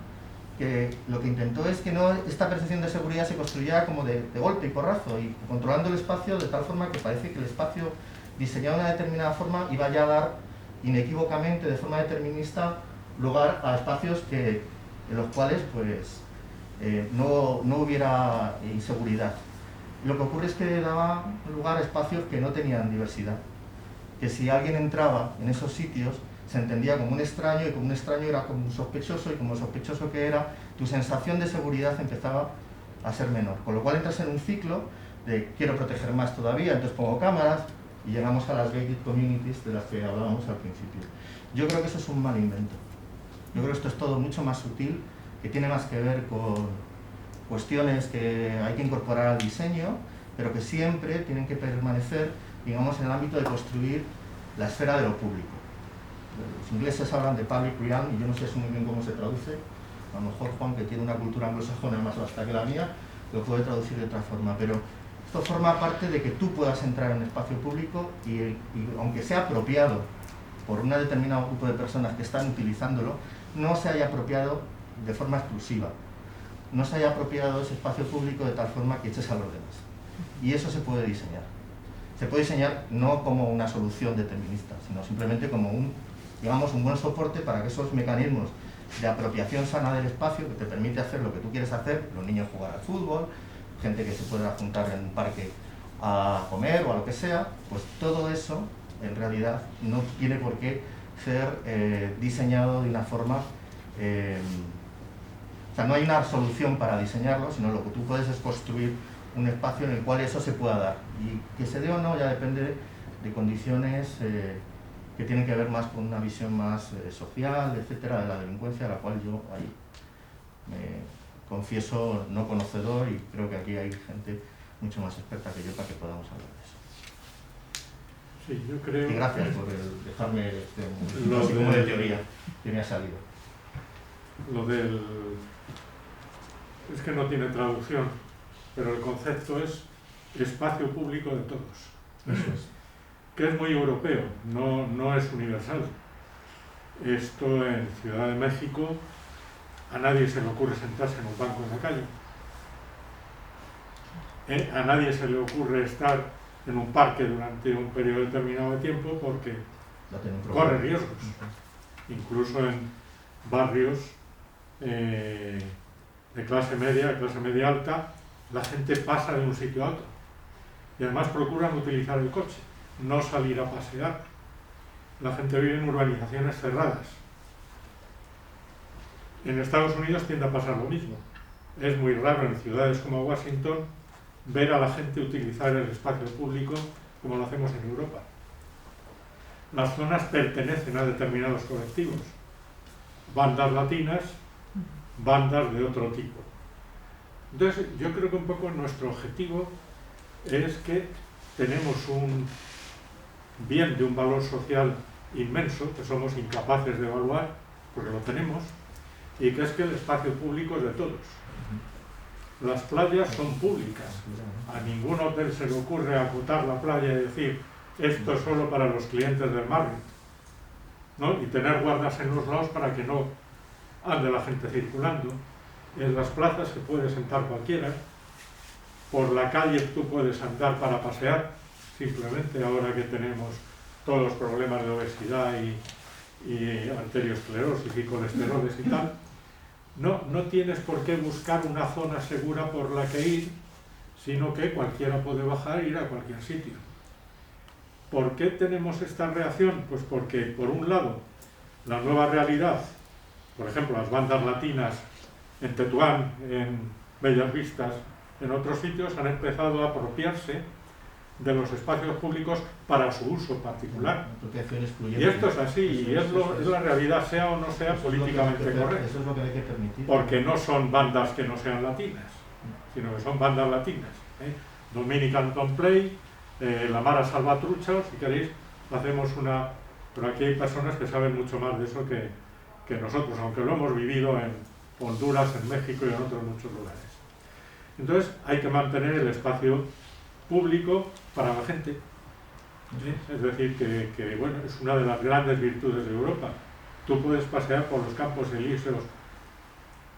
que lo que intentó es que esta percepción de seguridad se construyera como de golpe y porrazo, y controlando el espacio de tal forma que parece que el espacio diseñado de una determinada forma iba ya a dar inequívocamente, de forma determinista, lugar a espacios en los cuales pues, no hubiera inseguridad. Lo que ocurre es que daba lugar a espacios que no tenían diversidad, que si alguien entraba en esos sitios se entendía como un extraño, y como un extraño era como un sospechoso, y como sospechoso que era, tu sensación de seguridad empezaba a ser menor, con lo cual entras en un ciclo de quiero proteger más todavía, entonces pongo cámaras, y llegamos a las gated communities de las que hablábamos al principio. Yo creo que eso es un mal invento. Yo creo que esto es todo mucho más sutil, que tiene más que ver con cuestiones que hay que incorporar al diseño, pero que siempre tienen que permanecer, digamos, en el ámbito de construir la esfera de lo público. Los ingleses hablan de public realm, y yo no sé muy bien cómo se traduce. A lo mejor Juan, que tiene una cultura anglosajona más vasta que la mía, lo puede traducir de otra forma, pero esto forma parte de que tú puedas entrar en un espacio público y aunque sea apropiado por un determinado grupo de personas que están utilizándolo, no se haya apropiado de forma exclusiva. No se haya apropiado ese espacio público de tal forma que eches a los demás. Y eso se puede diseñar. Se puede diseñar no como una solución determinista, sino simplemente como un buen soporte para que esos mecanismos de apropiación sana del espacio, que te permite hacer lo que tú quieres hacer, los niños jugar al fútbol, gente que se pueda juntar en un parque a comer o a lo que sea, pues todo eso en realidad no tiene por qué ser diseñado de una forma... o sea, no hay una solución para diseñarlo, sino lo que tú puedes es construir un espacio en el cual eso se pueda dar. Y que se dé o no ya depende de condiciones que tienen que ver más con una visión más social, etcétera, de la delincuencia, a la cual yo ahí me confieso no conocedor, y creo que aquí hay gente mucho más experta que yo para que podamos hablar de eso. Sí, yo creo... Y gracias por dejarme así como de teoría que me ha salido. Lo del... es que no tiene traducción, pero el concepto es espacio público de todos. Eso es. Que es muy europeo, no es universal. Esto en Ciudad de México a nadie se le ocurre sentarse en un banco en la calle. A nadie se le ocurre estar en un parque durante un periodo determinado de tiempo porque corre riesgos. Incluso en barrios de clase media alta, la gente pasa de un sitio a otro. Y además procuran utilizar el coche, no salir a pasear. La gente vive en urbanizaciones cerradas. En Estados Unidos tiende a pasar lo mismo. Es muy raro en ciudades como Washington ver a la gente utilizar el espacio público como lo hacemos en Europa. Las zonas pertenecen a determinados colectivos. Bandas latinas, bandas de otro tipo. Entonces, yo creo que un poco nuestro objetivo es que tenemos un bien de un valor social inmenso, que somos incapaces de evaluar, porque lo tenemos, y que es que el espacio público es de todos. Las playas son públicas. A ningún hotel se le ocurre acotar la playa y decir esto es solo para los clientes del Marriott, ¿no? Y tener guardas en los lados para que no ande la gente circulando. En las plazas se puede sentar cualquiera. Por la calle tú puedes andar para pasear, simplemente ahora que tenemos todos los problemas de obesidad y arteriosclerosis y colesteroles y tal. No tienes por qué buscar una zona segura por la que ir, sino que cualquiera puede bajar e ir a cualquier sitio. ¿Por qué tenemos esta reacción? Pues porque, por un lado, la nueva realidad, por ejemplo, las bandas latinas en Tetuán, en Bellas Vistas, en otros sitios, han empezado a apropiarse de los espacios públicos para su uso particular. Y esto es así, y es la realidad, sea o no sea políticamente correcto. Eso es lo que hay que permitir. Porque no son bandas que no sean latinas, sino que son bandas latinas. Dominican Don't Play, La Mara Salvatrucha, si queréis, hacemos una... Pero aquí hay personas que saben mucho más de eso que nosotros, aunque lo hemos vivido en Honduras, en México y en otros muchos lugares. Entonces hay que mantener el espacio público para la gente. Es decir, que bueno, es una de las grandes virtudes de Europa. Tú puedes pasear por los campos elíseos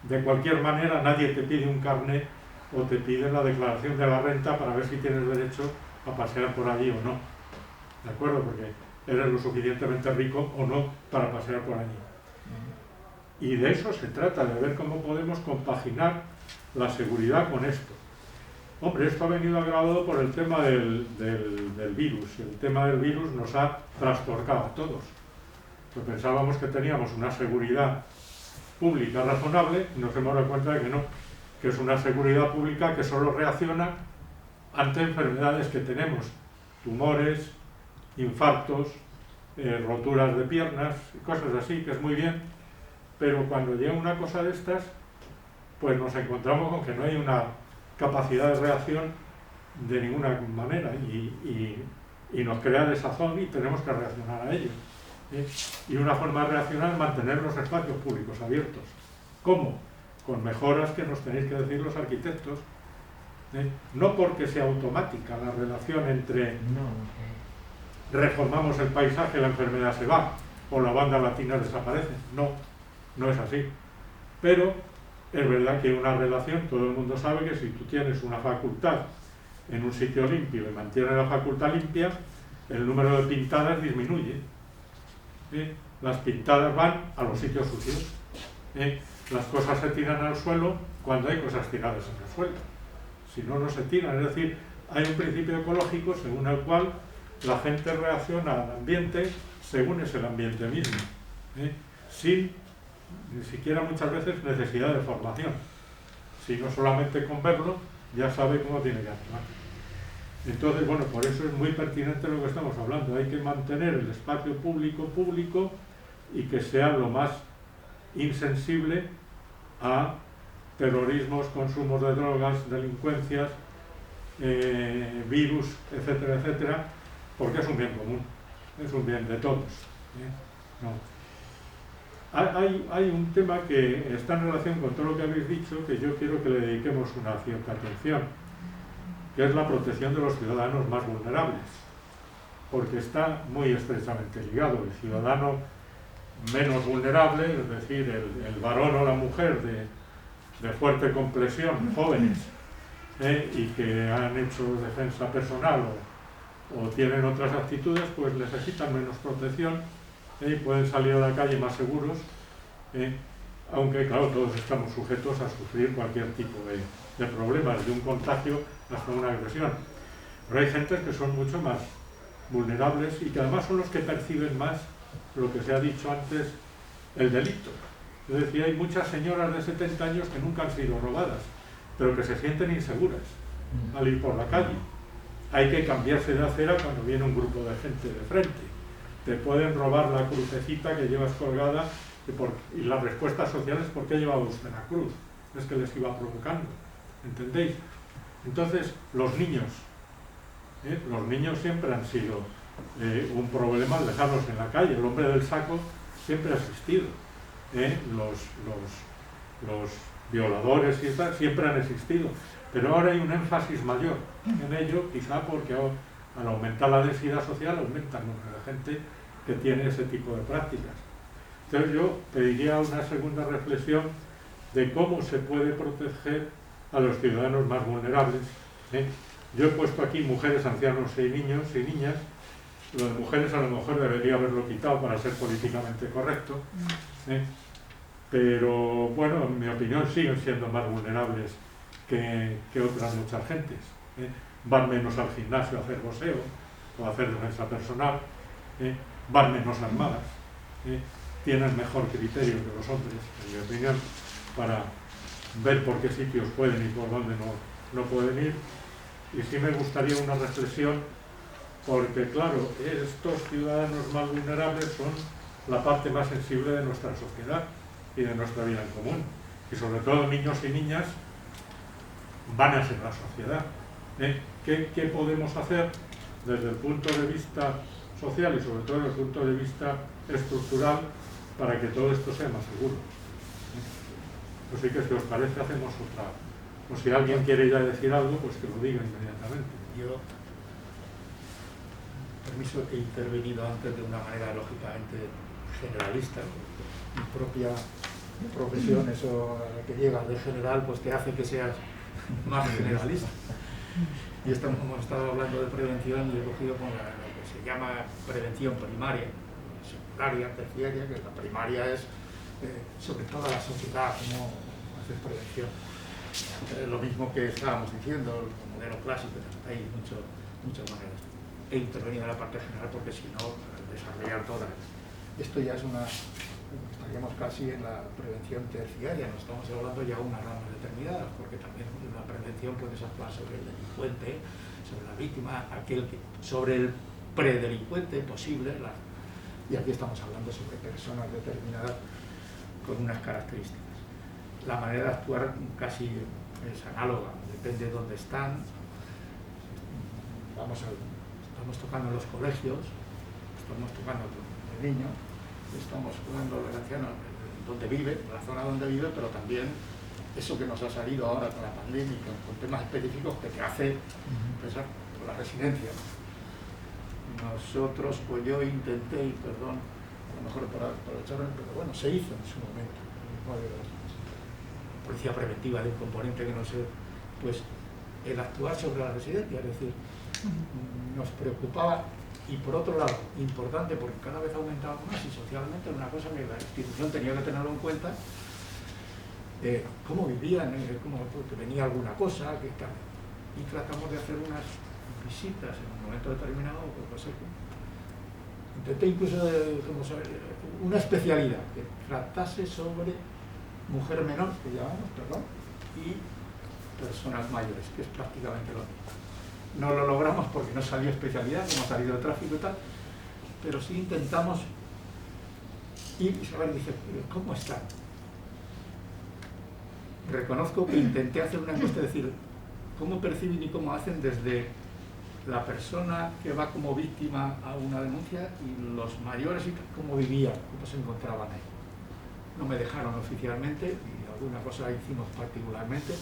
de cualquier manera, nadie te pide un carnet o te pide la declaración de la renta para ver si tienes derecho a pasear por allí o no. ¿De acuerdo? Porque eres lo suficientemente rico o no para pasear por allí. Y de eso se trata, de ver cómo podemos compaginar la seguridad con esto. Hombre, esto ha venido agravado por el tema del virus. El tema del virus nos ha trastorcado a todos. Pues pensábamos que teníamos una seguridad pública razonable y nos hemos dado cuenta de que no, que es una seguridad pública que solo reacciona ante enfermedades que tenemos, tumores, infartos, roturas de piernas, cosas así, que es muy bien, pero cuando llega una cosa de estas, pues nos encontramos con que no hay una capacidad de reacción de ninguna manera y nos crea desazón y tenemos que reaccionar a ello. Y una forma de reaccionar es mantener los espacios públicos abiertos. ¿Cómo? Con mejoras que nos tenéis que decir los arquitectos. No porque sea automática la relación entre reformamos el paisaje, la enfermedad se va, o la banda latina desaparece. No, no es así. Pero es verdad que hay una relación, todo el mundo sabe que si tú tienes una facultad en un sitio limpio y mantienes la facultad limpia, el número de pintadas disminuye. Las pintadas van a los sitios sucios. Las cosas se tiran al suelo cuando hay cosas tiradas en el suelo. Si no, no se tiran. Es decir, hay un principio ecológico según el cual la gente reacciona al ambiente según es el ambiente mismo, sin ni siquiera muchas veces necesidad de formación, sino solamente con verlo ya sabe cómo tiene que actuar. Entonces, bueno, por eso es muy pertinente lo que estamos hablando. Hay que mantener el espacio público y que sea lo más insensible a terrorismos, consumos de drogas, delincuencias, virus, etcétera, etcétera, porque es un bien común, es un bien de todos. No. Hay un tema que está en relación con todo lo que habéis dicho, que yo quiero que le dediquemos una cierta atención, que es la protección de los ciudadanos más vulnerables, porque está muy estrechamente ligado. El ciudadano menos vulnerable, es decir, el varón o la mujer de fuerte complexión, jóvenes, y que han hecho defensa personal o tienen otras actitudes, pues necesitan menos protección y pueden salir a la calle más seguros, aunque claro, todos estamos sujetos a sufrir cualquier tipo de problemas, desde un contagio hasta una agresión. Pero hay gente que son mucho más vulnerables y que además son los que perciben más lo que se ha dicho antes, el delito. Es decir, hay muchas señoras de 70 años que nunca han sido robadas, pero que se sienten inseguras al ir por la calle. Hay que cambiarse de acera cuando viene un grupo de gente de frente. Te pueden robar la crucecita que llevas colgada y la respuesta social es ¿por qué llevaba usted la cruz? Es que les iba provocando. ¿Entendéis? Entonces, los niños siempre han sido un problema al dejarlos en la calle. El hombre del saco siempre ha existido. Los violadores y tal siempre han existido. Pero ahora hay un énfasis mayor en ello, quizá porque al aumentar la densidad social aumenta el número de gente que tiene ese tipo de prácticas. Entonces yo pediría una segunda reflexión de cómo se puede proteger a los ciudadanos más vulnerables. Yo he puesto aquí mujeres, ancianos y niños y niñas. Lo de mujeres a lo mejor debería haberlo quitado para ser políticamente correcto. Pero bueno, en mi opinión siguen siendo más vulnerables que otras muchas gentes. Van menos al gimnasio a hacer boxeo o a hacer defensa personal, van menos armadas, tienen mejor criterio que los hombres, en mi opinión, para ver por qué sitios pueden y por dónde no pueden ir. y sí me gustaría una reflexión, porque claro, estos ciudadanos más vulnerables son la parte más sensible de nuestra sociedad y de nuestra vida en común, y sobre todo niños y niñas van a ser la sociedad. ¿Qué podemos hacer desde el punto de vista social y sobre todo desde el punto de vista estructural para que todo esto sea más seguro? Así que si os parece hacemos otra, o si alguien quiere ya decir algo, pues que lo diga inmediatamente. Yo, permiso, he intervenido antes de una manera lógicamente generalista. Mi propia profesión, eso a la que llegas de general, pues te hace que seas más generalista. Y hemos estado hablando de prevención y he cogido con lo que se llama prevención primaria, secundaria, terciaria, que la primaria es sobre toda la sociedad, cómo hacer prevención. Lo mismo que estábamos diciendo, el modelo clásico, hay muchas maneras. He intervenido en la parte general porque si no, desarrollar todas. Esto ya es estaríamos casi en la prevención terciaria, no estamos hablando ya de unas ramas determinadas, porque también la prevención puede actuar sobre el delincuente, sobre la víctima, sobre el predelincuente posible, y aquí estamos hablando sobre personas determinadas con unas características. La manera de actuar casi es análoga, depende de dónde están. Estamos tocando en los colegios, estamos tocando el niño, estamos tocando el anciano, donde vive, la zona donde vive, pero también eso que nos ha salido ahora con la pandemia, con temas específicos que te hace pensar por la residencia. Nosotros, pues yo intenté, y perdón, a lo mejor para echarlo, pero bueno, se hizo en su momento. Policía preventiva de un componente que no sé, pues el actuar sobre la residencia, es decir, nos preocupaba, y por otro lado, importante porque cada vez aumentaba más y socialmente una cosa que la institución tenía que tenerlo en cuenta, cómo vivían, que venía alguna cosa, y tratamos de hacer unas visitas en un momento determinado, pues, intenté incluso una especialidad que tratase sobre mujer menor, que llamamos, y personas mayores, que es prácticamente lo mismo. No lo logramos porque no salió especialidad, como ha salido el tráfico y tal, pero sí intentamos ir y saber, dice, ¿cómo están? Reconozco que intenté hacer una encuesta, es decir, cómo perciben y cómo hacen desde la persona que va como víctima a una denuncia y los mayores y cómo vivían, cómo se encontraban ahí. No me dejaron oficialmente y alguna cosa hicimos particularmente,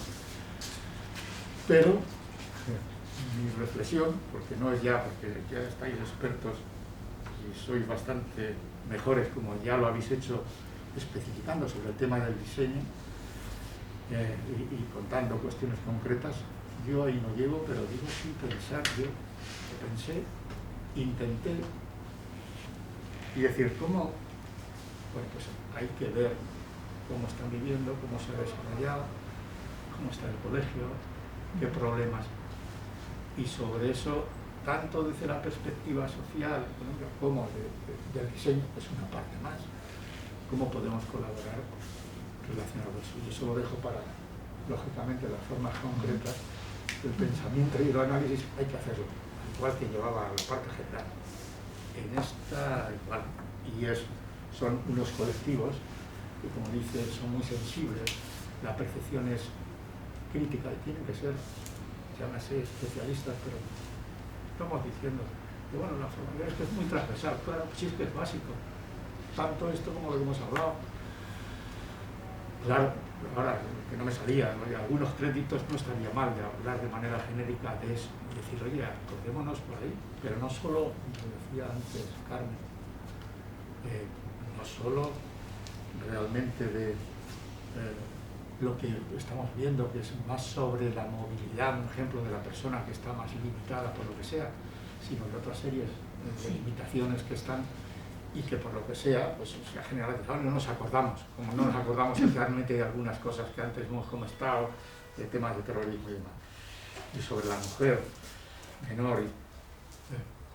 pero mi reflexión, porque no es porque ya estáis expertos y sois bastante mejores, como ya lo habéis hecho especificando sobre el tema del diseño y contando cuestiones concretas, yo ahí no llego, pero digo sin pensar, yo pensé, intenté y decir cómo, bueno, pues hay que ver cómo están viviendo, cómo se ha desarrollado, cómo está el colegio, qué problemas. Y sobre eso, tanto desde la perspectiva social como del diseño, es una parte más, cómo podemos colaborar relacionado con eso. Y eso lo dejo para, lógicamente, las formas concretas del pensamiento y el análisis, hay que hacerlo, igual que llevaba la parte general. En esta, igual, y son unos colectivos que, como dice, son muy sensibles, la percepción es crítica y tienen que ser, llámase especialistas, pero estamos diciendo que bueno, la formación es que es muy transversal, claro, sí es que es básico, tanto esto como lo que hemos hablado. Claro, ahora que no me salía, ¿no? Algunos créditos no estaría mal de hablar de manera genérica de eso, y decir, oye, acordémonos por ahí, pero no solo, como decía antes Carmen, no solo realmente de lo que estamos viendo, que es más sobre la movilidad, un ejemplo de la persona que está más limitada por lo que sea, sino de otras series de limitaciones que están y que por lo que sea, pues se ha generalizado, no nos acordamos, como no nos acordamos realmente de algunas cosas que antes hemos comentado, de temas de terrorismo y demás. Y sobre la mujer menor,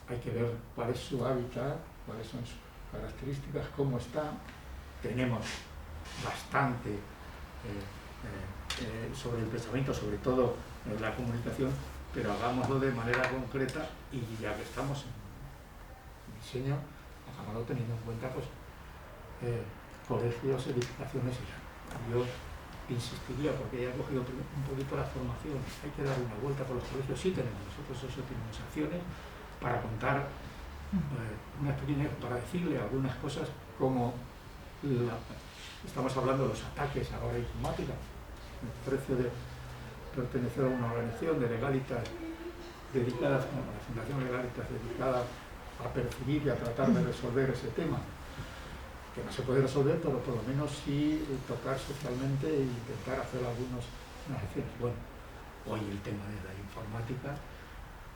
hay que ver cuál es su hábitat, cuáles son sus características, cómo está. Tenemos bastante sobre el pensamiento, sobre todo en la comunicación, pero hagámoslo de manera concreta y ya que estamos en diseño, hagámoslo teniendo en cuenta pues, colegios, edificaciones y ya. Yo insistiría, porque ya he cogido un poquito la formación, hay que dar una vuelta por los colegios, sí tenemos, nosotros eso tenemos acciones para contar unas pequeñas, para decirle algunas cosas como estamos hablando de los ataques ahora informática, el precio de pertenecer a una organización de Legalitas dedicada, la Fundación Legalitas dedicada a percibir y a tratar de resolver ese tema, que no se puede resolver, pero por lo menos sí tocar socialmente e intentar hacer unas acciones. Bueno, hoy el tema de la informática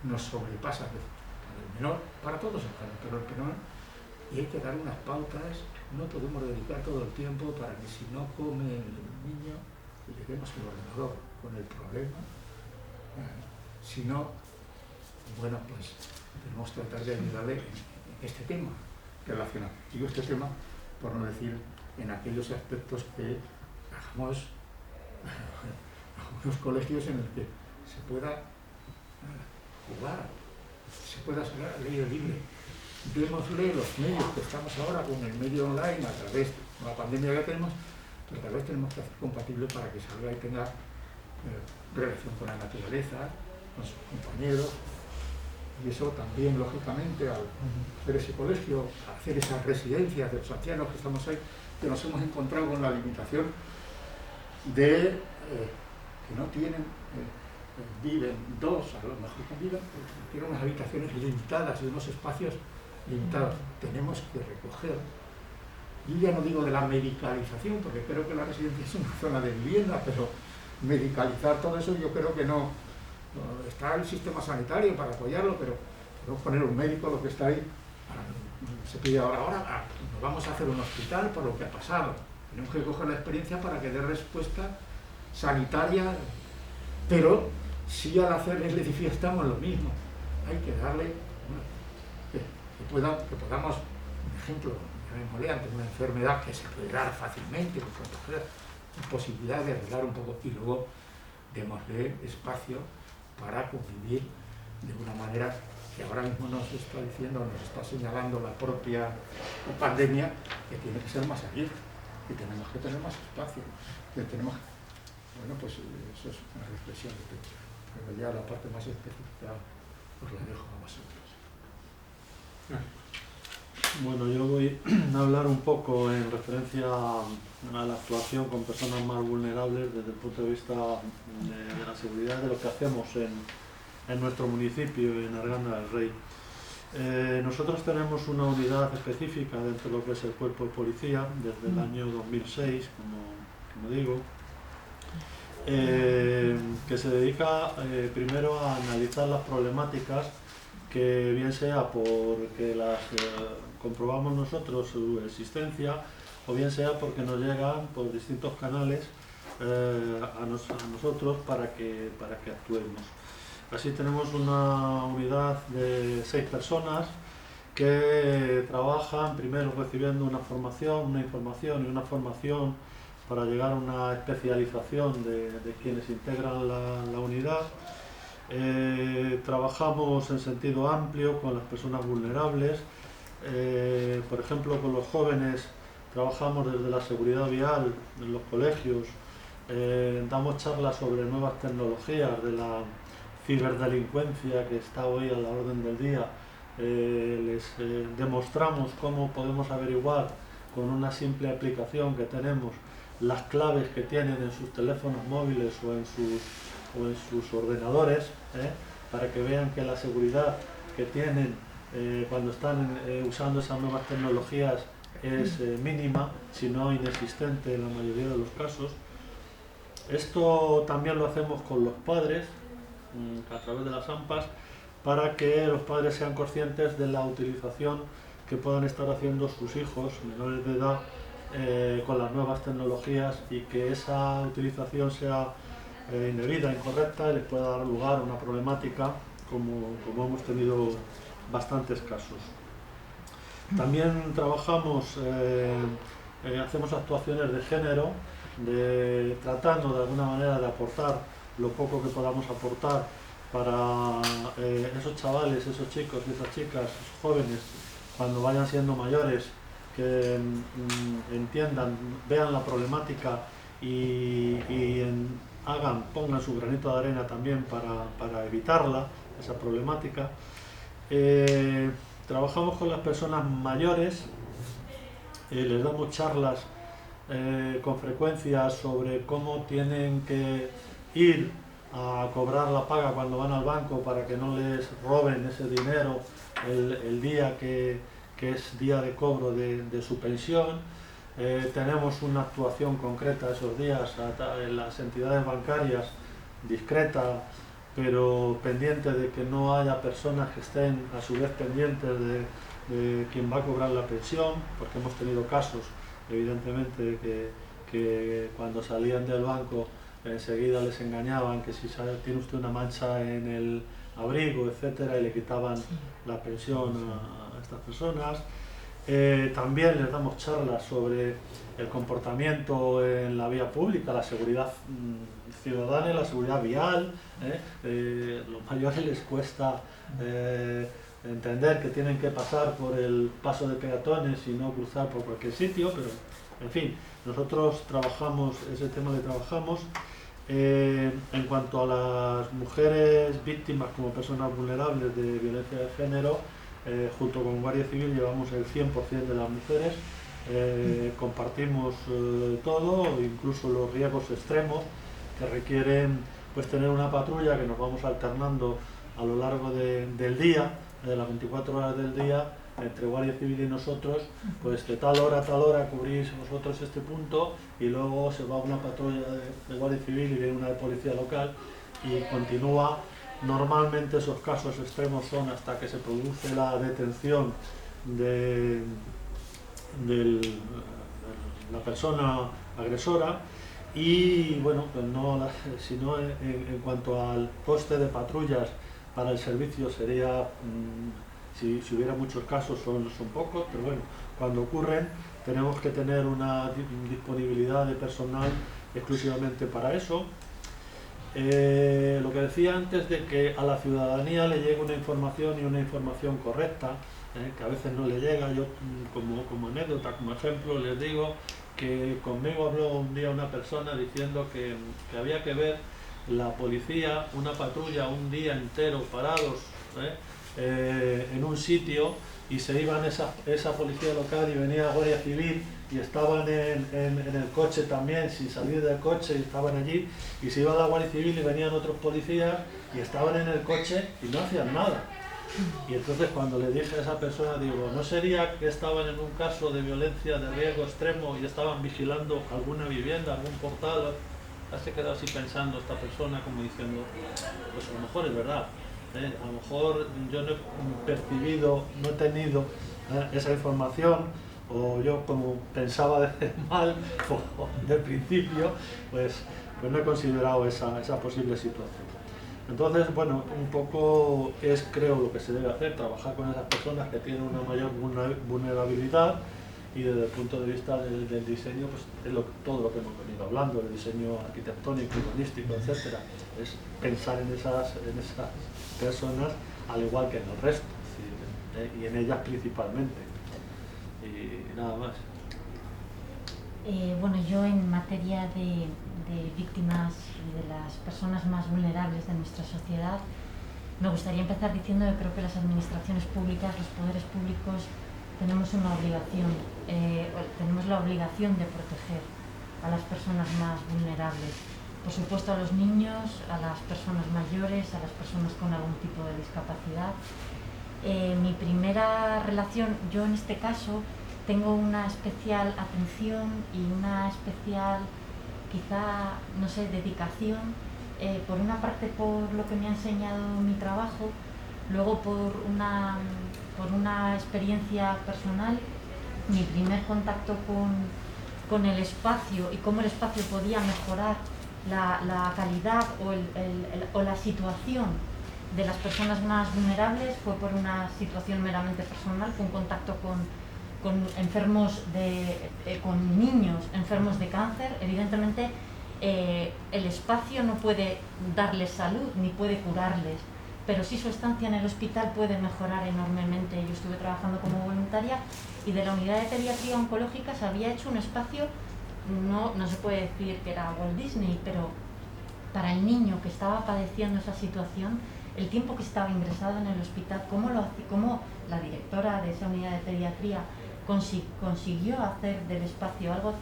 nos sobrepasa para el menor, para todos, pero el menor, y hay que dar unas pautas. No podemos dedicar todo el tiempo para que si no come el niño le demos el ordenador con el problema. Si no, bueno, pues tenemos que tratar de ayudarle en este tema relacionado. Digo este tema por no decir en aquellos aspectos que hagamos algunos colegios en los que se pueda jugar, se pueda sacar al aire libre. Démosle los medios que estamos ahora con el medio online a través de la pandemia que tenemos, pero tal vez tenemos que hacer compatible para que salga y tenga relación con la naturaleza, con sus compañeros, y eso también, lógicamente, al hacer ese colegio, al hacer esas residencias de los ancianos que estamos ahí, que nos hemos encontrado con la limitación de que no tienen, viven dos, a lo mejor conviven, tienen unas habitaciones limitadas y unos espacios limitados. Tenemos que recoger, yo ya no digo de la medicalización, porque creo que la residencia es una zona de vivienda, pero medicalizar todo eso yo creo que no. Está el sistema sanitario para apoyarlo, pero podemos poner un médico, lo que está ahí. Se pide ahora nos vamos a hacer un hospital por lo que ha pasado. Tenemos que coger la experiencia para que dé respuesta sanitaria, pero si al hacer el edificio estamos lo mismo. Hay que darle, que podamos, por ejemplo, llamémosle antes una enfermedad que se puede dar fácilmente, posibilidad de arreglar un poco y luego démosle espacio para convivir de una manera que ahora mismo nos está diciendo, nos está señalando la propia pandemia, que tiene que ser más abierta, que tenemos que tener más espacio, que tenemos, bueno, pues eso es una reflexión que tengo, pero ya la parte más específica os la dejo a vosotros. Bueno, yo voy a hablar un poco en referencia a la actuación con personas más vulnerables desde el punto de vista de la seguridad, de lo que hacemos en nuestro municipio, en Arganda del Rey. Nosotros tenemos una unidad específica dentro de lo que es el cuerpo de policía desde el año 2006, como digo, que se dedica primero a analizar las problemáticas que bien sea porque las comprobamos nosotros su existencia o bien sea porque nos llegan por distintos canales a nosotros para que actuemos. Así tenemos una unidad de 6 personas que trabajan primero recibiendo una información y una formación para llegar a una especialización de quienes integran la unidad. Trabajamos en sentido amplio con las personas vulnerables, por ejemplo con los jóvenes trabajamos desde la seguridad vial en los colegios, damos charlas sobre nuevas tecnologías de la ciberdelincuencia que está hoy a la orden del día, les demostramos cómo podemos averiguar con una simple aplicación que tenemos las claves que tienen en sus teléfonos móviles o en sus ordenadores, para que vean que la seguridad que tienen cuando están usando esas nuevas tecnologías es mínima, si no inexistente en la mayoría de los casos. Esto también lo hacemos con los padres, a través de las AMPAs, para que los padres sean conscientes de la utilización que puedan estar haciendo sus hijos menores de edad con las nuevas tecnologías y que esa utilización sea indebida, incorrecta y les pueda dar lugar a una problemática como hemos tenido bastantes casos. También trabajamos, hacemos actuaciones de género, tratando de alguna manera de aportar lo poco que podamos aportar para esos chavales, esos chicos, esas chicas, esos jóvenes, cuando vayan siendo mayores, que entiendan, vean la problemática y pongan su granito de arena también para evitarla, esa problemática. Trabajamos con las personas mayores, les damos charlas con frecuencia sobre cómo tienen que ir a cobrar la paga cuando van al banco para que no les roben ese dinero el día que es día de cobro de su pensión. Tenemos una actuación concreta esos días en las entidades bancarias, discreta, pero pendiente de que no haya personas que estén a su vez pendientes de quien va a cobrar la pensión, porque hemos tenido casos, evidentemente, que cuando salían del banco enseguida les engañaban que si tiene usted una mancha en el abrigo, etcétera, y le quitaban la pensión a estas personas. También les damos charlas sobre el comportamiento en la vía pública, la seguridad ciudadana y la seguridad vial. Los mayores les cuesta entender que tienen que pasar por el paso de peatones y no cruzar por cualquier sitio, pero en fin, nosotros trabajamos, ese tema le trabajamos. En cuanto a las mujeres víctimas como personas vulnerables de violencia de género, junto con Guardia Civil llevamos el 100% de las mujeres, compartimos todo, incluso los riesgos extremos que requieren pues tener una patrulla que nos vamos alternando a lo largo del día, de las 24 horas del día, entre Guardia Civil y nosotros, pues de tal hora a tal hora cubrís vosotros este punto y luego se va una patrulla de Guardia Civil y viene una de policía local y continúa. Normalmente esos casos extremos son hasta que se produce la detención de la persona agresora y bueno, pues no, sino en cuanto al coste de patrullas para el servicio sería, si hubiera muchos casos son pocos, pero bueno, cuando ocurren tenemos que tener una disponibilidad de personal exclusivamente para eso. Lo que decía antes de que a la ciudadanía le llegue una información y una información correcta, que a veces no le llega. Yo como anécdota, como ejemplo, les digo que conmigo habló un día una persona diciendo que había que ver la policía, una patrulla un día entero parados en un sitio y se iban esa policía local y venía Guardia Civil y estaban en el coche también, sin salir del coche, y estaban allí, y se iba la Guardia Civil y venían otros policías y estaban en el coche y no hacían nada. Y entonces cuando le dije a esa persona, digo, ¿no sería que estaban en un caso de violencia de riesgo extremo y estaban vigilando alguna vivienda, algún portal? Se quedó así pensando esta persona como diciendo, pues a lo mejor es verdad. A lo mejor yo no he percibido, no he tenido esa información, o yo como pensaba mal del principio, pues no he considerado esa posible situación. Entonces, bueno, un poco es, creo, lo que se debe hacer, trabajar con esas personas que tienen una mayor vulnerabilidad, y desde el punto de vista del diseño, pues es todo lo que hemos venido hablando, el diseño arquitectónico, urbanístico, etcétera, es pensar en esas personas al igual que en el resto, y en ellas principalmente, y nada más. Bueno, yo en materia de víctimas y de las personas más vulnerables de nuestra sociedad, me gustaría empezar diciendo que creo que las administraciones públicas, los poderes públicos, tenemos una obligación, tenemos la obligación de proteger a las personas más vulnerables. Por supuesto a los niños, a las personas mayores, a las personas con algún tipo de discapacidad. Mi primera relación, yo en este caso, tengo una especial atención y una especial, quizá, no sé, dedicación, por una parte por lo que me ha enseñado mi trabajo, luego por una experiencia personal. Mi primer contacto con el espacio y cómo el espacio podía mejorar la calidad o la situación de las personas más vulnerables fue por una situación meramente personal, fue un contacto con enfermos con niños enfermos de cáncer. Evidentemente el espacio no puede darles salud ni puede curarles, pero sí su estancia en el hospital puede mejorar enormemente. Yo estuve trabajando como voluntaria y de la unidad de pediatría oncológica se había hecho un espacio, no se puede decir que era Walt Disney, pero para el niño que estaba padeciendo esa situación, el tiempo que estaba ingresado en el hospital, cómo la directora de esa unidad de pediatría consiguió hacer del espacio algo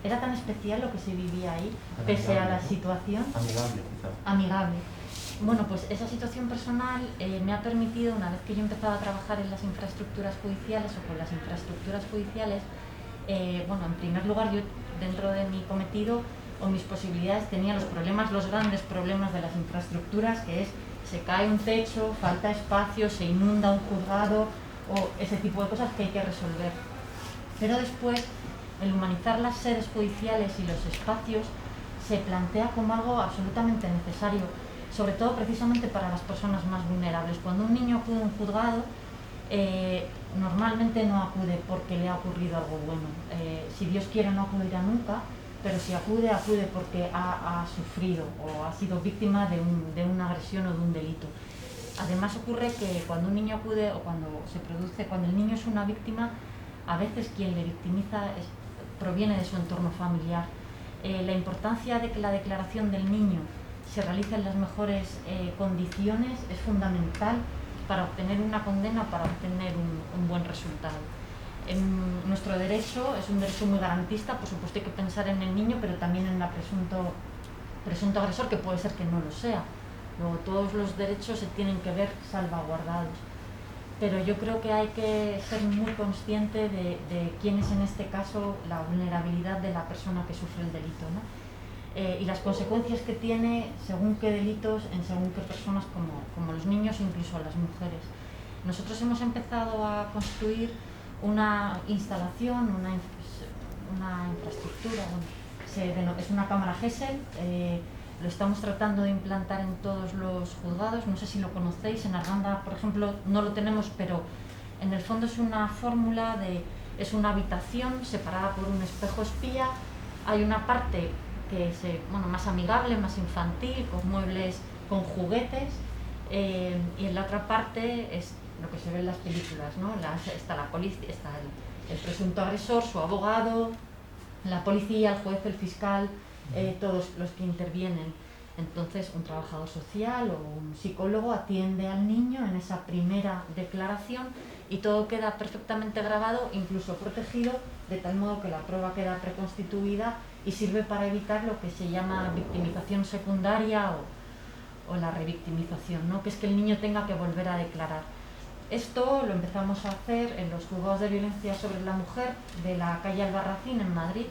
era tan especial lo que se vivía ahí, pese a la situación. Amigable, quizás. Amigable. Bueno, pues esa situación personal me ha permitido, una vez que yo empezaba a trabajar en las infraestructuras judiciales o con las infraestructuras judiciales, en primer lugar, yo dentro de mi cometido o mis posibilidades tenía los grandes problemas de las infraestructuras, que es se cae un techo, falta espacio, se inunda un juzgado o ese tipo de cosas que hay que resolver. Pero después, el humanizar las sedes judiciales y los espacios se plantea como algo absolutamente necesario, sobre todo precisamente para las personas más vulnerables. Cuando un niño acude a un juzgado, normalmente no acude porque le ha ocurrido algo bueno. Si Dios quiere no acudirá nunca, pero si acude porque ha sufrido o ha sido víctima de una agresión o de un delito. Además ocurre que cuando un niño acude o cuando el niño es una víctima, a veces quien le victimiza proviene de su entorno familiar. La importancia de que la declaración del niño se realice en las mejores condiciones es fundamental para obtener una condena, para obtener un buen resultado. Nuestro derecho es un derecho muy garantista, por supuesto hay que pensar en el niño, pero también en el presunto agresor, que puede ser que no lo sea. Luego todos los derechos se tienen que ver salvaguardados. Pero yo creo que hay que ser muy consciente de quién es en este caso la vulnerabilidad de la persona que sufre el delito, ¿no? Y las consecuencias que tiene según qué delitos en según qué personas como los niños o incluso las mujeres. Nosotros hemos empezado a construir una instalación, una infraestructura, es una cámara Gesell, lo estamos tratando de implantar en todos los juzgados, no sé si lo conocéis, en Arganda, por ejemplo, no lo tenemos, pero en el fondo es una fórmula es una habitación separada por un espejo espía, hay una parte que es más amigable, más infantil, con muebles, con juguetes, y en la otra parte es lo que se ve en las películas, ¿no? Está la policía, está el presunto agresor, su abogado, la policía, el juez, el fiscal, todos los que intervienen. Entonces, un trabajador social o un psicólogo atiende al niño en esa primera declaración y todo queda perfectamente grabado, incluso protegido, de tal modo que la prueba queda preconstituida y sirve para evitar lo que se llama victimización secundaria o la revictimización, ¿no? Que es que el niño tenga que volver a declarar. Esto lo empezamos a hacer en los juzgados de violencia sobre la mujer de la calle Albarracín en Madrid.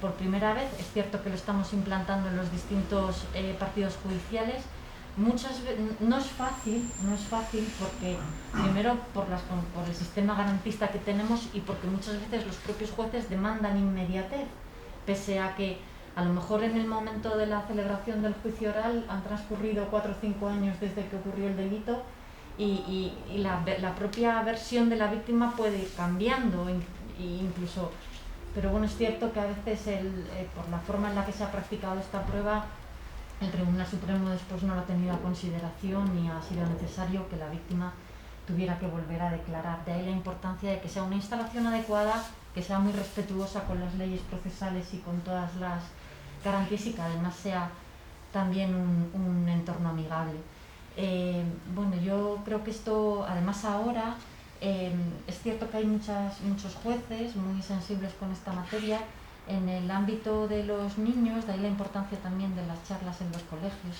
Por primera vez, es cierto que lo estamos implantando en los distintos partidos judiciales. No es fácil porque, primero, por el sistema garantista que tenemos y porque muchas veces los propios jueces demandan inmediatez, pese a que a lo mejor en el momento de la celebración del juicio oral han transcurrido 4 o 5 años desde que ocurrió el delito y la propia versión de la víctima puede ir cambiando incluso. Pero bueno, es cierto que a veces por la forma en la que se ha practicado esta prueba, el Tribunal Supremo después no lo ha tenido a consideración ni ha sido necesario que la víctima tuviera que volver a declarar. De ahí la importancia de que sea una instalación adecuada, que sea muy respetuosa con las leyes procesales y con todas las garantías y que además sea también un entorno amigable. Yo creo que esto, además ahora, es cierto que hay muchos jueces muy sensibles con esta materia. En el ámbito de los niños, de ahí la importancia también de las charlas en los colegios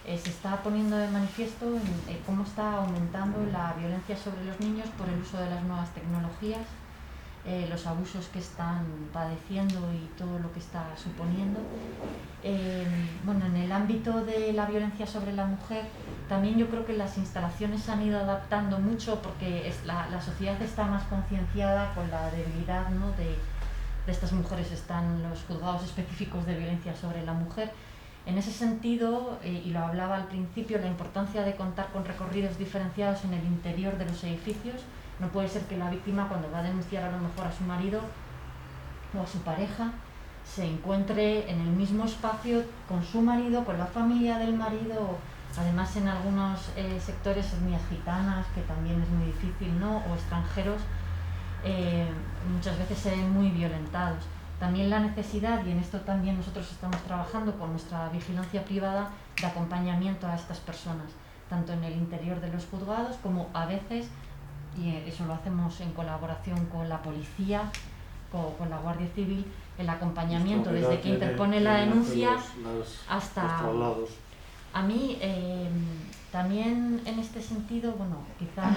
y se está poniendo de manifiesto cómo está aumentando la violencia sobre los niños por el uso de las nuevas tecnologías, los abusos que están padeciendo y todo lo que está suponiendo. En el ámbito de la violencia sobre la mujer, también yo creo que las instalaciones se han ido adaptando mucho porque la sociedad está más concienciada con la debilidad, ¿no? de estas mujeres. Están los juzgados específicos de violencia sobre la mujer. En ese sentido, y lo hablaba al principio, la importancia de contar con recorridos diferenciados en el interior de los edificios. No puede ser que la víctima, cuando va a denunciar a lo mejor a su marido o a su pareja, se encuentre en el mismo espacio con su marido, con la familia del marido, además en algunos sectores etnias gitanas, que también es muy difícil, ¿no? O extranjeros, muchas veces se ven muy violentados. También la necesidad, y en esto también nosotros estamos trabajando con nuestra vigilancia privada, de acompañamiento a estas personas, tanto en el interior de los juzgados como a veces, y eso lo hacemos en colaboración con la policía, con la Guardia Civil, el acompañamiento desde que interpone la denuncia hasta... los traslados. A mí también en este sentido, bueno, quizá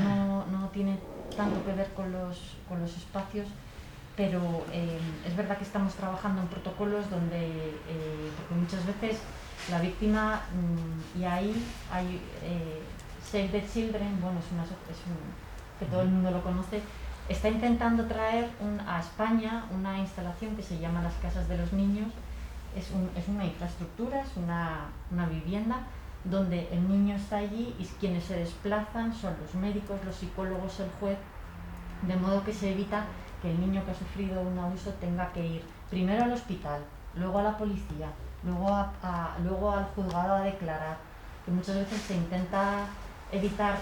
no tiene tanto que ver con los espacios, pero es verdad que estamos trabajando en protocolos donde, porque muchas veces la víctima, y ahí hay Save the Children, bueno, que todo el mundo lo conoce, está intentando traer a España una instalación que se llama las Casas de los Niños. Es una infraestructura, es una vivienda donde el niño está allí y quienes se desplazan son los médicos, los psicólogos, el juez, de modo que se evita que el niño que ha sufrido un abuso tenga que ir primero al hospital, luego a la policía, luego al juzgado a declarar, que muchas veces se intenta evitar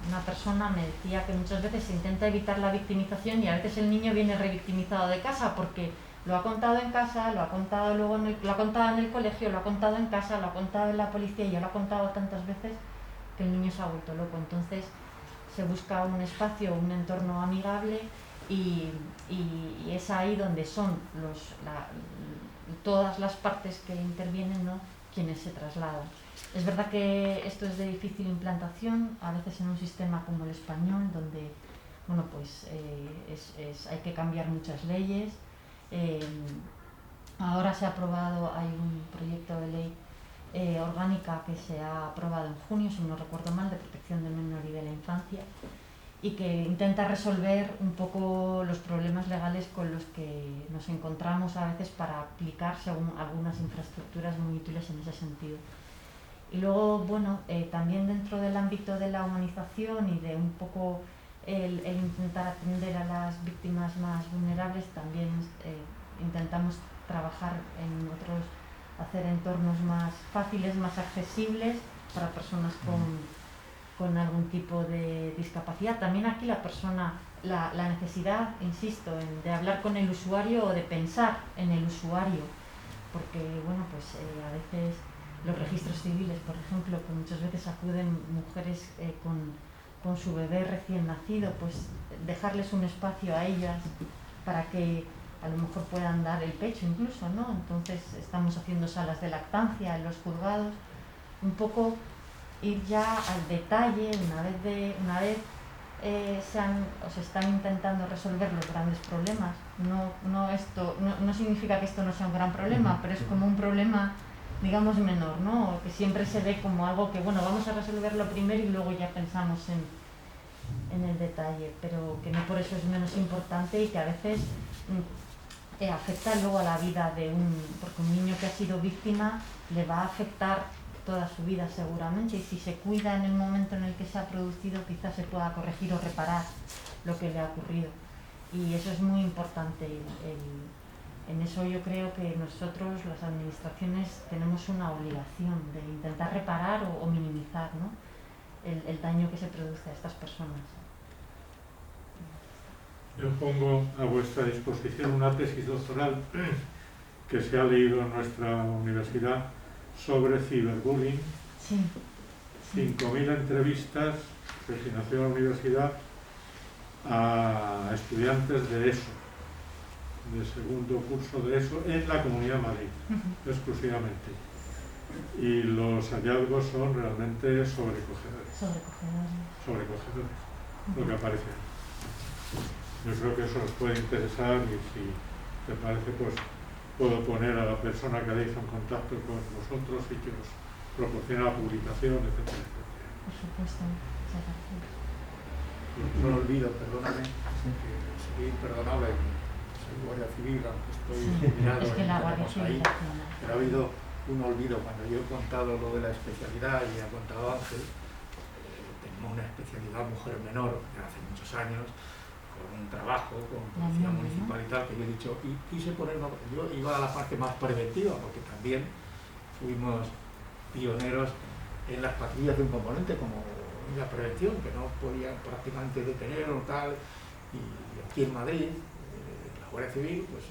una persona me decía que muchas veces se intenta evitar la victimización y a veces el niño viene revictimizado de casa porque lo ha contado en casa, lo ha contado luego lo ha contado en el colegio, lo ha contado en casa, lo ha contado en la policía y ya lo ha contado tantas veces que el niño se ha vuelto loco. Entonces se busca un espacio, un entorno amigable y es ahí donde son todas las partes que intervienen, ¿no?, quienes se trasladan. Es verdad que esto es de difícil implantación, a veces en un sistema como el español, donde bueno, pues, hay que cambiar muchas leyes. Ahora se ha aprobado, hay un proyecto de ley orgánica que se ha aprobado en junio, si no recuerdo mal, de protección del menor y de la infancia, y que intenta resolver un poco los problemas legales con los que nos encontramos a veces para aplicar según algunas infraestructuras muy útiles en ese sentido. Y luego, bueno, también dentro del ámbito de la humanización y de un poco el intentar atender a las víctimas más vulnerables, también intentamos trabajar hacer entornos más fáciles, más accesibles para personas con algún tipo de discapacidad. También aquí la necesidad, insisto, de hablar con el usuario o de pensar en el usuario, porque bueno, pues a veces los registros civiles, por ejemplo, que muchas veces acuden mujeres con su bebé recién nacido, pues dejarles un espacio a ellas para que a lo mejor puedan dar el pecho incluso, ¿no? Entonces estamos haciendo salas de lactancia en los juzgados, un poco ir ya al detalle, una vez se están intentando resolver los grandes problemas. No significa que esto no sea un gran problema, pero es como un problema, digamos, menor, ¿no? Que siempre se ve como algo que, bueno, vamos a resolverlo primero y luego ya pensamos en el detalle, pero que no por eso es menos importante y que a veces afecta luego a la vida porque un niño que ha sido víctima le va a afectar toda su vida seguramente, y si se cuida en el momento en el que se ha producido, quizás se pueda corregir o reparar lo que le ha ocurrido. Y eso es muy importante. En eso yo creo que nosotros, las administraciones, tenemos una obligación de intentar reparar o minimizar, ¿no?, el daño que se produce a estas personas. Yo pongo a vuestra disposición una tesis doctoral que se ha leído en nuestra universidad sobre ciberbullying. Sí. 5.000 entrevistas desde que nació la universidad a estudiantes de ESO, de segundo curso de ESO, en la Comunidad de Madrid, exclusivamente. Y los hallazgos son realmente sobrecogedores. Sobrecogedores, lo que aparece ahí. Yo creo que eso nos puede interesar y si te parece, pues puedo poner a la persona que le hizo en contacto con vosotros y que os proporcione la publicación, etcétera, etcétera. Por supuesto, muchas gracias. No lo olvido, perdóname, que soy imperdonable, soy guardia civil, aunque estoy jubilado, es que la guardia civil, pero ha habido un olvido cuando yo he contado lo de la especialidad y ha contado Ángel. Tenemos una especialidad mujer menor de hace muchos años, con un trabajo, con policía municipal y tal, que yo he dicho, y quise ponerlo, yo iba a la parte más preventiva, porque también fuimos pioneros en las patrullas de un componente, como en la prevención, que no podían prácticamente detener o tal, y aquí en Madrid, la Guardia Civil, pues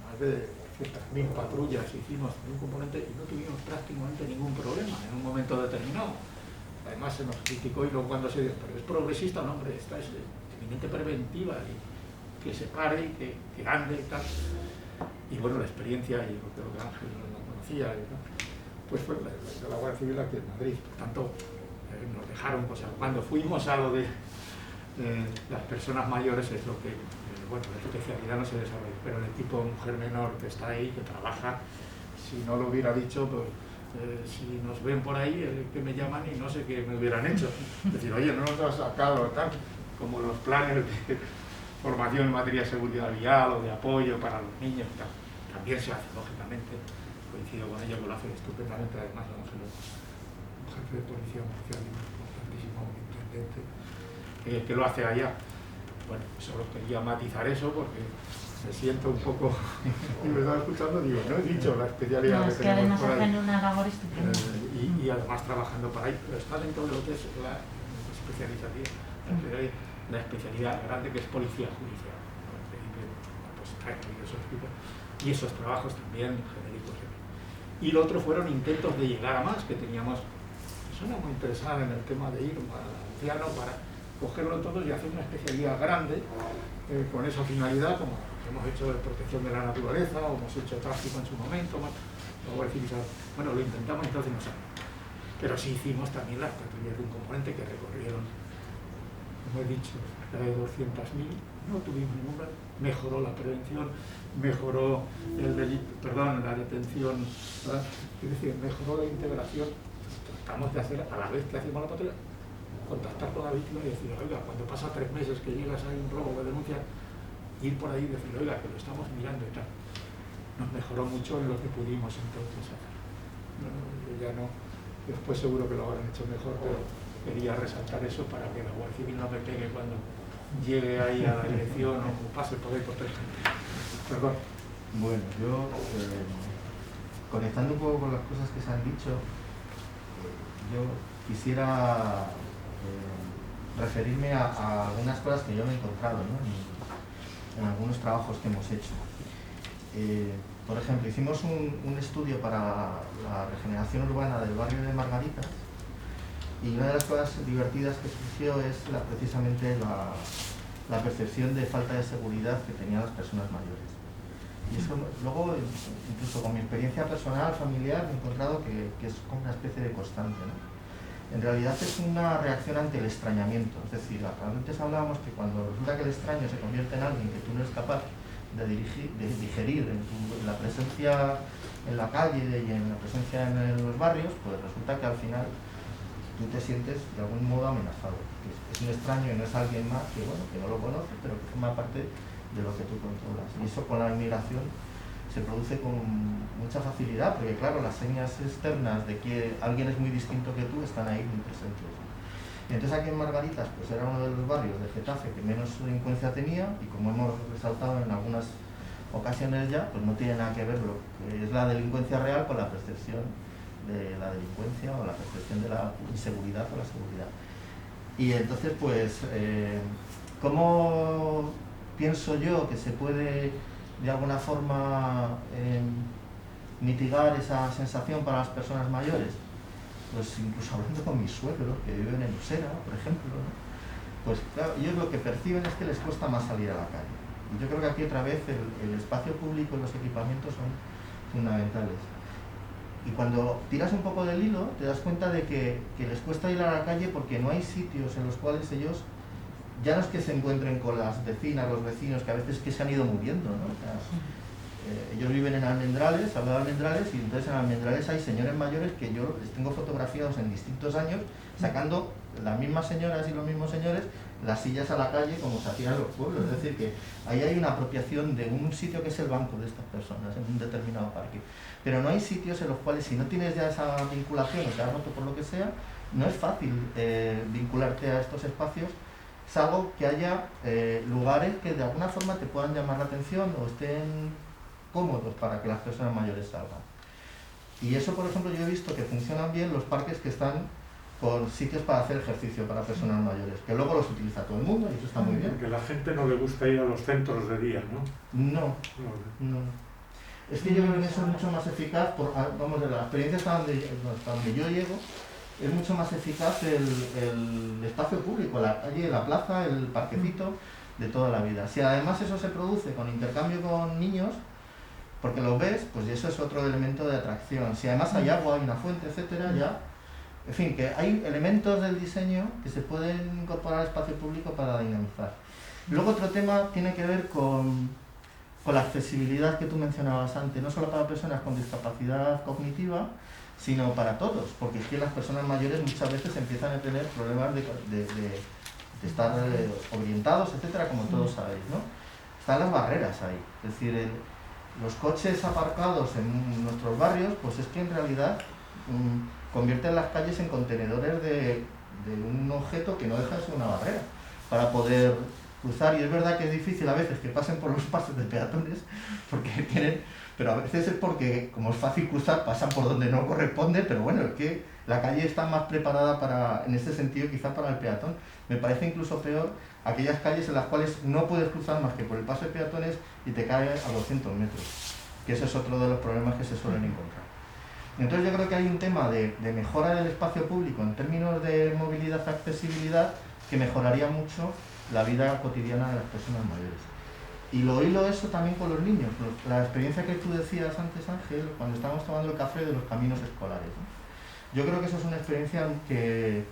más de 100.000 patrullas hicimos en un componente y no tuvimos prácticamente ningún problema en un momento determinado. Además se nos criticó y luego cuando se dijo, pero es progresista, no hombre, esta es eminente preventiva, y que se pare, y que ande y tal. Y bueno, la experiencia, y yo creo que Ángel no conocía, ¿no? Pues fue la Guardia Civil aquí en Madrid. Por tanto, nos dejaron cosas. Cuando fuimos a lo de las personas mayores es lo que, bueno, la especialidad no se desarrolla, pero el equipo mujer menor que está ahí, que trabaja, si no lo hubiera dicho, pues si nos ven por ahí, que me llaman y no sé qué me hubieran hecho. Decir, oye, no nos has sacado tal, como los planes de formación en materia de seguridad vial o de apoyo para los niños y tal. También se hace, lógicamente, coincido con ello, que lo hace estupendamente, además, un jefe de policía marcial importantísimo, un intendente, que lo hace allá. Bueno, solo quería matizar eso porque me siento un poco, y me estaba escuchando, digo, no he dicho la especialidad no, que es que tenemos además por ahí. hacen una labor estupenda. Y además trabajando por ahí, pero está dentro de lo que es la especialización, la especialidad grande que es policía judicial, ¿no? Pues y esos trabajos también genéricos. Y lo otro fueron intentos de llegar a más, que teníamos personas muy interesadas en el tema de ir al anciano para cogerlo todo y hacer una especialidad grande con esa finalidad, como hemos hecho de protección de la naturaleza, o hemos hecho tráfico en su momento, bueno, lo intentamos entonces no salió. Pero sí hicimos también las patrullas de un componente que recorrieron, como he dicho, la de 200.000, no tuvimos ninguna, mejoró la prevención, mejoró el delito, la detención, ¿verdad? Es decir, mejoró la integración. Tratamos de hacer, a la vez que hacemos la patrulla, contactar con la víctima y decir, oiga, cuando pasa 3 meses que llegas a un robo de denuncia, ir por ahí y decir, oiga, que lo estamos mirando y tal. Nos mejoró mucho en lo que pudimos entonces hacer. Yo ya no, después seguro que lo habrán hecho mejor, pero quería resaltar eso para que la Guardia Civil no me pegue cuando llegue ahí a la elección o pase por ahí por 3 años. Perdón. Bueno, yo, conectando un poco con las cosas que se han dicho, yo quisiera referirme a algunas cosas que yo me he encontrado, ¿no? en algunos trabajos que hemos hecho. Por ejemplo, hicimos un estudio para la regeneración urbana del barrio de Margaritas, y una de las cosas divertidas que surgió es precisamente la percepción de falta de seguridad que tenían las personas mayores. Y eso luego, incluso con mi experiencia personal, familiar, me he encontrado que es como una especie de constante, ¿no? En realidad es una reacción ante el extrañamiento. Es decir, antes hablábamos que cuando resulta que el extraño se convierte en alguien que tú no eres capaz de digerir en la presencia en la calle y en la presencia en los barrios, pues resulta que al final tú te sientes de algún modo amenazado. Es un extraño y no es alguien más que, bueno, que no lo conoces, pero que forma parte de lo que tú controlas. Y eso con la inmigración se produce con mucha facilidad, porque claro, las señas externas de que alguien es muy distinto que tú están ahí muy presentes. Y entonces aquí en Margaritas, pues era uno de los barrios de Getafe que menos delincuencia tenía, y como hemos resaltado en algunas ocasiones ya, pues no tiene nada que ver lo que es la delincuencia real con la percepción de la delincuencia o la percepción de la inseguridad o la seguridad. Y entonces, pues, ¿cómo pienso yo que se puede de alguna forma mitigar esa sensación para las personas mayores? Pues incluso hablando con mis suegros que viven en Usera, por ejemplo, ¿no? Pues claro, ellos lo que perciben es que les cuesta más salir a la calle. Y yo creo que aquí otra vez el espacio público y los equipamientos son fundamentales. Y cuando tiras un poco del hilo, te das cuenta de que les cuesta ir a la calle porque no hay sitios en los cuales ellos, ya no es que se encuentren con las vecinas, los vecinos, que a veces que se han ido muriendo, ¿no? O sea, ellos viven en Almendrales, al lado de Almendrales, y entonces en Almendrales hay señores mayores que yo les tengo fotografiados en distintos años, sacando las mismas señoras y los mismos señores las sillas a la calle como se hacía en los pueblos. Es decir, que ahí hay una apropiación de un sitio que es el banco de estas personas en un determinado parque. Pero no hay sitios en los cuales, si no tienes ya esa vinculación o te has roto por lo que sea, no es fácil vincularte a estos espacios es algo que haya lugares que de alguna forma te puedan llamar la atención o estén cómodos para que las personas mayores salgan. Y eso, por ejemplo, yo he visto que funcionan bien los parques que están con sitios para hacer ejercicio para personas mayores, que luego los utiliza todo el mundo y eso está muy bien. Porque a la gente no le gusta ir a los centros de día, ¿no? No. Es que yo creo que eso es mucho más eficaz, vamos, de la experiencia hasta donde yo llego, es mucho más eficaz el espacio público, la calle, la plaza, el parquecito de toda la vida. Si además eso se produce con intercambio con niños, porque los ves, pues eso es otro elemento de atracción. Si además hay agua, hay una fuente, etcétera, ya... En fin, que hay elementos del diseño que se pueden incorporar al espacio público para dinamizar. Luego otro tema tiene que ver con la accesibilidad que tú mencionabas antes, no solo para personas con discapacidad cognitiva, sino para todos, porque es que las personas mayores muchas veces empiezan a tener problemas de estar orientados, etcétera, como todos sabéis, ¿no? Están las barreras ahí, es decir, los coches aparcados en nuestros barrios, pues es que en realidad convierten las calles en contenedores de un objeto que no deja de ser una barrera para poder cruzar, y es verdad que es difícil a veces que pasen por los pasos de peatones, porque pero a veces es porque, como es fácil cruzar, pasan por donde no corresponde, pero bueno, es que la calle está más preparada en ese sentido quizá para el peatón. Me parece incluso peor aquellas calles en las cuales no puedes cruzar más que por el paso de peatones y te caes a 200 metros, que ese es otro de los problemas que se suelen encontrar. Entonces yo creo que hay un tema de mejora del espacio público en términos de movilidad y accesibilidad que mejoraría mucho la vida cotidiana de las personas mayores. Y lo hilo eso también con los niños. La experiencia que tú decías antes, Ángel, cuando estábamos tomando el café de los caminos escolares, ¿no? Yo creo que eso es una experiencia que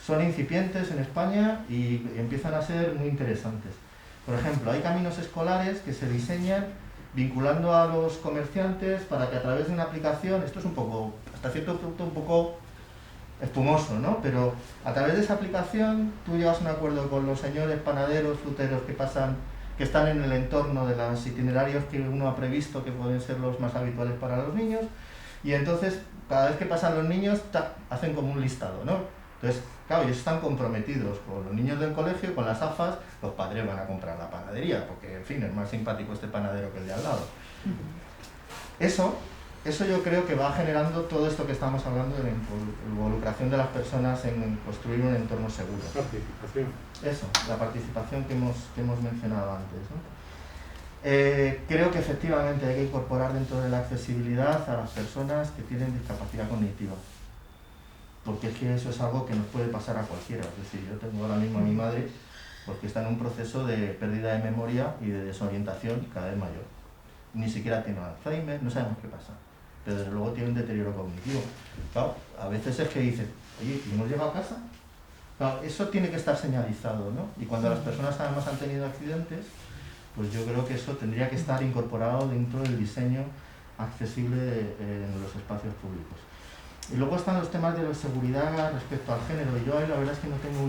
son incipientes en España y empiezan a ser muy interesantes. Por ejemplo, hay caminos escolares que se diseñan vinculando a los comerciantes para que a través de una aplicación, esto es un poco, hasta cierto punto un poco espumoso, ¿no? Pero a través de esa aplicación tú llegas a un acuerdo con los señores panaderos, fruteros que están en el entorno de los itinerarios que uno ha previsto que pueden ser los más habituales para los niños, y entonces cada vez que pasan los niños hacen como un listado, ¿no? Entonces, claro, ellos están comprometidos con los niños del colegio, con las AFAS, los padres van a comprar la panadería, porque en fin, es más simpático este panadero que el de al lado. Eso yo creo que va generando todo esto que estamos hablando de la involucración de las personas en construir un entorno seguro. Participación. Eso, la participación que hemos mencionado antes, ¿no? Creo que efectivamente hay que incorporar dentro de la accesibilidad a las personas que tienen discapacidad cognitiva, porque es que eso es algo que nos puede pasar a cualquiera. Es decir, yo tengo ahora mismo a mi madre porque está en un proceso de pérdida de memoria y de desorientación cada vez mayor. Ni siquiera tiene Alzheimer, no sabemos qué pasa, pero desde luego tiene un deterioro cognitivo. Claro, a veces es que dicen, oye, ¿y hemos llegado a casa? Claro, eso tiene que estar señalizado, ¿no? Y cuando las personas además han tenido accidentes, pues yo creo que eso tendría que estar incorporado dentro del diseño accesible en los espacios públicos. Y luego están los temas de la seguridad respecto al género, y yo ahí la verdad es que no tengo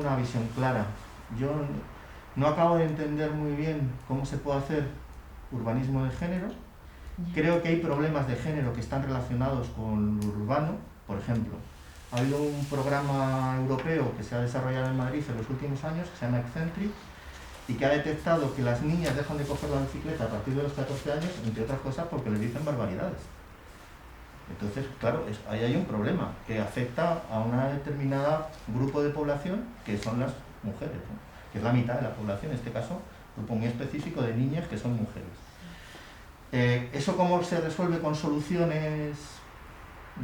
una visión clara. Yo no acabo de entender muy bien cómo se puede hacer urbanismo de género. Creo que hay problemas de género que están relacionados con lo urbano. Por ejemplo, ha habido un programa europeo que se ha desarrollado en Madrid en los últimos años, que se llama Excentric, y que ha detectado que las niñas dejan de coger la bicicleta a partir de los 14 años, entre otras cosas porque les dicen barbaridades. Entonces, claro, ahí hay un problema que afecta a un determinado grupo de población, que son las mujeres, ¿no? Que es la mitad de la población, en este caso, un grupo muy específico de niñas que son mujeres. ¿Eso cómo se resuelve con soluciones?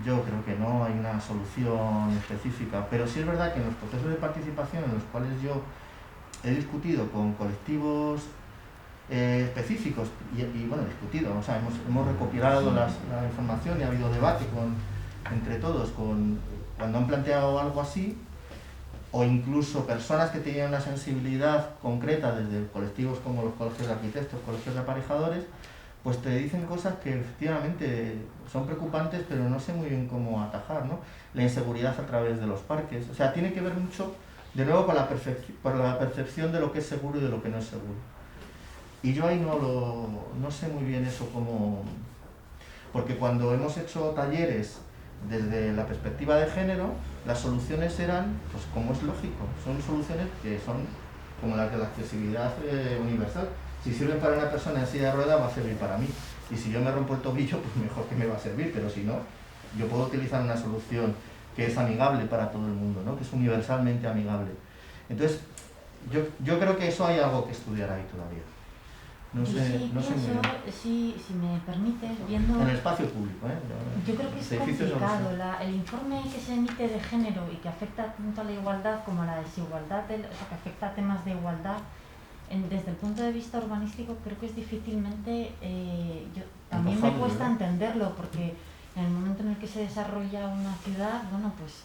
Yo creo que no hay una solución específica, pero sí es verdad que en los procesos de participación en los cuales yo he discutido con colectivos específicos y bueno, discutido, o sea, hemos recopilado la información y ha habido debate entre todos cuando han planteado algo así, o incluso personas que tenían una sensibilidad concreta desde colectivos como los colegios de arquitectos, colegios de aparejadores, pues te dicen cosas que efectivamente son preocupantes, pero no sé muy bien cómo atajar, ¿no? La inseguridad a través de los parques, o sea, tiene que ver mucho, de nuevo, con la percepción de lo que es seguro y de lo que no es seguro. Y yo ahí no sé muy bien eso cómo... Porque cuando hemos hecho talleres desde la perspectiva de género, las soluciones eran, pues como es lógico, son soluciones que son como las de la accesibilidad universal. Si sirven para una persona en silla de ruedas, va a servir para mí. Y si yo me rompo el tobillo, pues mejor que me va a servir, pero si no, yo puedo utilizar una solución que es amigable para todo el mundo, ¿no? Que es universalmente amigable. Entonces, yo creo que eso hay algo que estudiar ahí todavía. No sé, sí, no sé muy bien. si me permites, viendo... En el espacio público, ¿eh? Yo creo que es complicado. El informe que se emite de género y que afecta tanto a la igualdad como a la desigualdad, o sea, que afecta a temas de igualdad, desde el punto de vista urbanístico creo que es difícilmente... también me cuesta entenderlo, porque en el momento en el que se desarrolla una ciudad, bueno, pues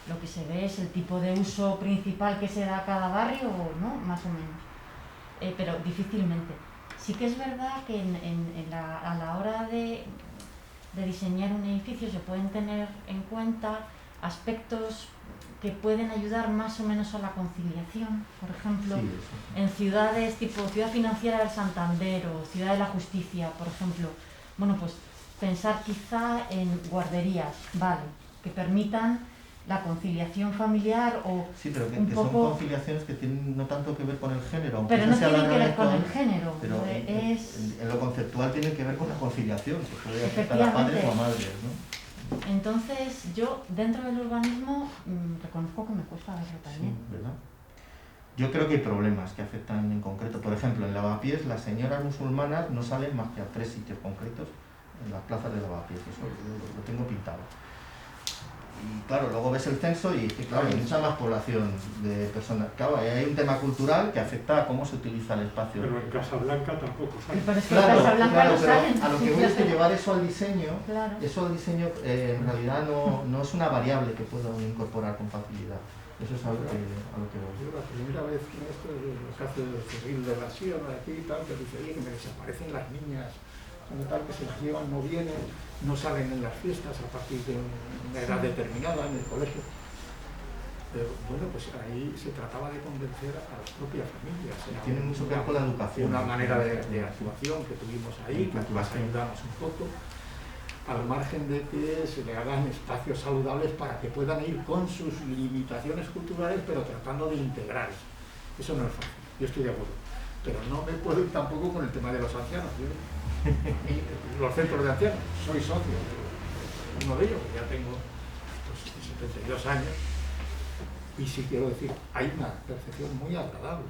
lo que se ve es el tipo de uso principal que se da a cada barrio, ¿no? Más o menos. Pero difícilmente. Sí que es verdad que a la hora de diseñar un edificio se pueden tener en cuenta aspectos que pueden ayudar más o menos a la conciliación. Por ejemplo, en ciudades tipo Ciudad Financiera del Santander o Ciudad de la Justicia, por ejemplo, bueno, pues pensar quizá en guarderías, vale, que permitan la conciliación familiar o sí, pero que poco... son conciliaciones que tienen no tanto que ver con el género. Pero no tienen que ver con el género. Pero en lo conceptual tienen que ver con la conciliación, que puede afectar a padres o a madres, ¿no? Entonces, yo dentro del urbanismo reconozco que me cuesta verlo también. Sí, ¿verdad? Yo creo que hay problemas que afectan en concreto. Por ejemplo, en Lavapiés las señoras musulmanas no salen más que a 3 sitios concretos en las plazas de Lavapiés. Eso lo tengo pintado. Y claro, luego ves el censo y claro, hay mucha más población de personas. Claro, hay un tema cultural que afecta a cómo se utiliza el espacio. Pero en Casablanca tampoco sale. Pero es que claro, en Casablanca claro, no pero salen. a lo que voy es que llevar eso al diseño, claro. Eso al diseño en realidad no es una variable que pueda incorporar con facilidad. Eso es a lo que voy. Yo la primera vez que esto es lo que hace el Cyril de la Sierra aquí y tal, que dice, oye, que me desaparecen las niñas, cuando tal que se las llevan, no vienen, no salen en las fiestas a partir de una edad determinada en el colegio. Pero bueno, pues ahí se trataba de convencer a las propias familias. Tiene mucho que ver con la educación. Una manera de actuación que tuvimos ahí, que las ayudamos un poco, al margen de que se le hagan espacios saludables para que puedan ir con sus limitaciones culturales, pero tratando de integrarse. Eso no es fácil, yo estoy de acuerdo. Pero no me puedo ir tampoco con el tema de los ancianos. Los centros de ancianos, soy socio de uno de ellos, que ya tengo pues, 72 años, y sí quiero decir, hay una percepción muy agradable.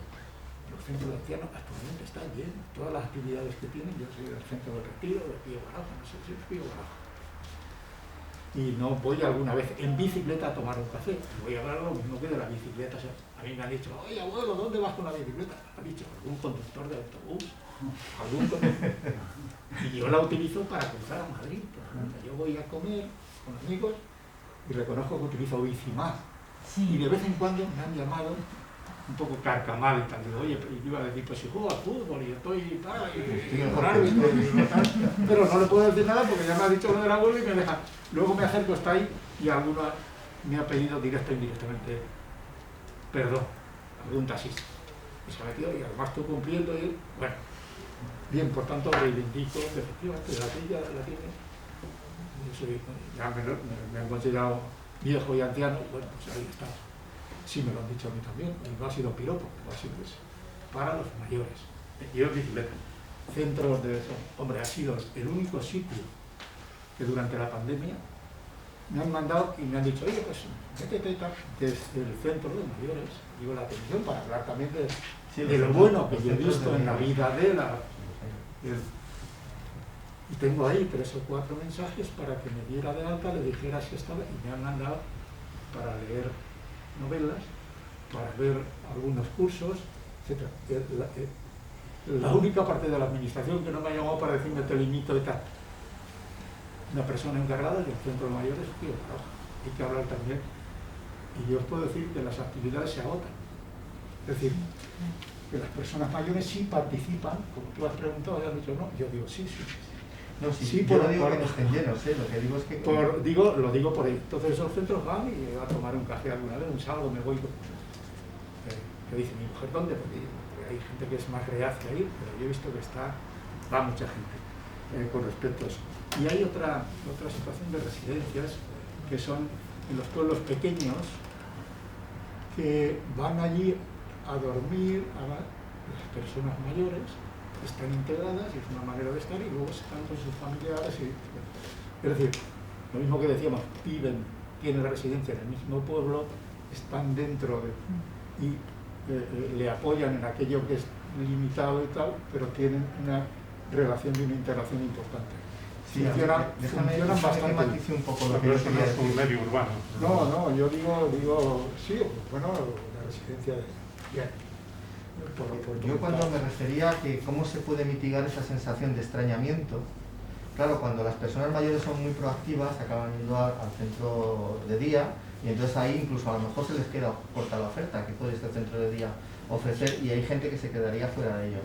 Los centros de ancianos actualmente están bien, todas las actividades que tienen, yo soy del centro de retiro, de Pío Baraja, no sé si es Pío Baraja. Y no voy alguna vez en bicicleta a tomar un café, voy a hablar lo mismo que de la bicicleta. O sea, a mí me han dicho, oye abuelo, ¿dónde vas con la bicicleta? Me han dicho, algún conductor de autobús, y yo la utilizo para cruzar a Madrid. Por ejemplo, yo voy a comer con amigos y reconozco que utilizo Bicimás. Y de vez en cuando me han llamado un poco carcamado y tal, digo, oye, yo iba a decir, pues si juego al fútbol y estoy por árbitro, pero no le puedo decir nada porque ya me ha dicho lo del abuelo y me deja. Luego me acerco hasta ahí y alguno me ha pedido directa e indirectamente perdón, algún taxista. Y se ha metido y además estoy cumpliendo y bueno, bien, por tanto reivindico que efectivamente la tía la tiene. Ya me han considerado viejo y anciano, bueno, pues ahí está. Sí me lo han dicho a mí también, y no ha sido piropo, no ha sido eso. Para los mayores. Yo bicicleta. Centros de eso. Hombre, ha sido el único sitio que durante la pandemia me han mandado y me han dicho, oye, pues métete desde el centro de mayores, digo la atención para hablar también de lo bueno que yo he visto en la vida de la... Y tengo ahí 3 o 4 mensajes para que me diera de alta, le dijera si estaba, y me han mandado para leer novelas, para ver algunos cursos, etc. La única parte de la administración que no me ha llamado para decirme te limito y tal. Una persona encargada del centro de mayores, tío, hay que hablar también. Y yo os puedo decir que las actividades se agotan. Es decir, que las personas mayores sí participan, como tú has preguntado y has dicho no, yo digo sí. No, sí, yo no digo que no estén llenos, lo que digo es que... Lo digo por ahí. Entonces esos centros van y a tomar un café alguna vez, un sábado me voy... que dice mi mujer, ¿dónde? Porque hay gente que es más reacia a ir, pero yo he visto que va mucha gente con respecto a eso. Y hay otra situación de residencias, que son en los pueblos pequeños, que van allí a dormir las personas mayores, están integradas y es una manera de estar, y luego están con sus familiares. Es decir, lo mismo que decíamos, tienen la residencia en el mismo pueblo, están dentro y le apoyan en aquello que es limitado y tal, pero tienen una relación de una integración importante. Sí, déjame bastante. Que matice un poco lo que Pero yo eso no quería es un decir. medio urbano. No, yo digo, sí, bueno, la residencia de... Bien. Yo cuando me refería a que cómo se puede mitigar esa sensación de extrañamiento, claro, cuando las personas mayores son muy proactivas, acaban yendo al centro de día, y entonces ahí incluso a lo mejor se les queda corta la oferta que puede este centro de día ofrecer, y hay gente que se quedaría fuera de ello.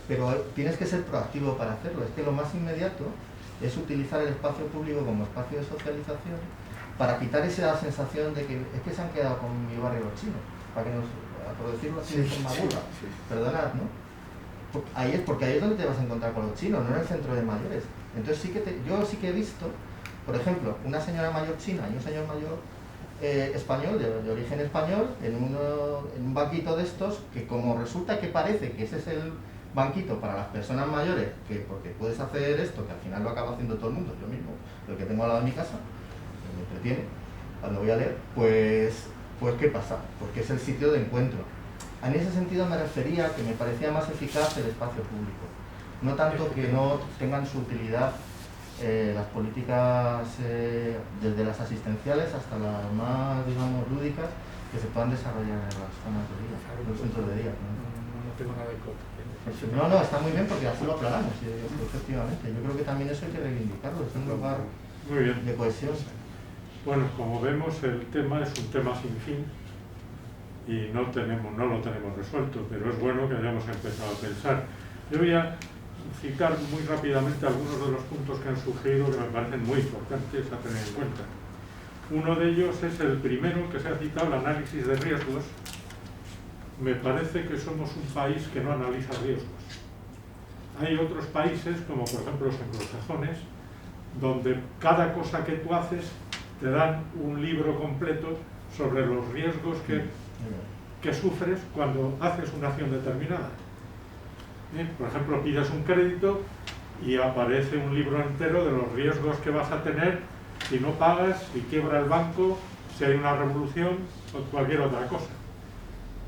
Pero tienes que ser proactivo para hacerlo. Es que lo más inmediato es utilizar el espacio público como espacio de socialización para quitar esa sensación de que es que se han quedado con mi barrio los chinos, por decirlo así de forma burda. Perdonad, ¿no? Ahí es porque ahí es donde te vas a encontrar con los chinos, no en el centro de mayores. Entonces yo sí que he visto, por ejemplo, una señora mayor china y un señor mayor español, de origen español, en un banquito de estos, que como resulta que parece que ese es el banquito para las personas mayores, porque puedes hacer esto, que al final lo acaba haciendo todo el mundo, yo mismo, lo que tengo al lado de mi casa, que me entretiene cuando voy a leer, pues ¿qué pasa? Porque es el sitio de encuentro. En ese sentido me refería que me parecía más eficaz el espacio público, no tanto que no tengan su utilidad las políticas desde las asistenciales hasta las más, digamos, lúdicas, que se puedan desarrollar en las zonas de día, en los centros de día, ¿no? No tengo nada de contra. No, está muy bien porque así lo aclaramos, efectivamente. Yo creo que también eso hay que reivindicarlo, es un lugar muy bien. de cohesión. Bueno, como vemos, el tema es un tema sin fin y no lo tenemos resuelto, pero es bueno que hayamos empezado a pensar. Yo voy a citar muy rápidamente algunos de los puntos que han surgido que me parecen muy importantes a tener en cuenta. Uno de ellos es el primero que se ha citado, el análisis de riesgos. Me parece que somos un país que no analiza riesgos. Hay otros países, como por ejemplo los anglosajones, donde cada cosa que tú haces te dan un libro completo sobre los riesgos que sufres cuando haces una acción determinada. Por ejemplo, pides un crédito y aparece un libro entero de los riesgos que vas a tener si no pagas, si quiebra el banco, si hay una revolución o cualquier otra cosa.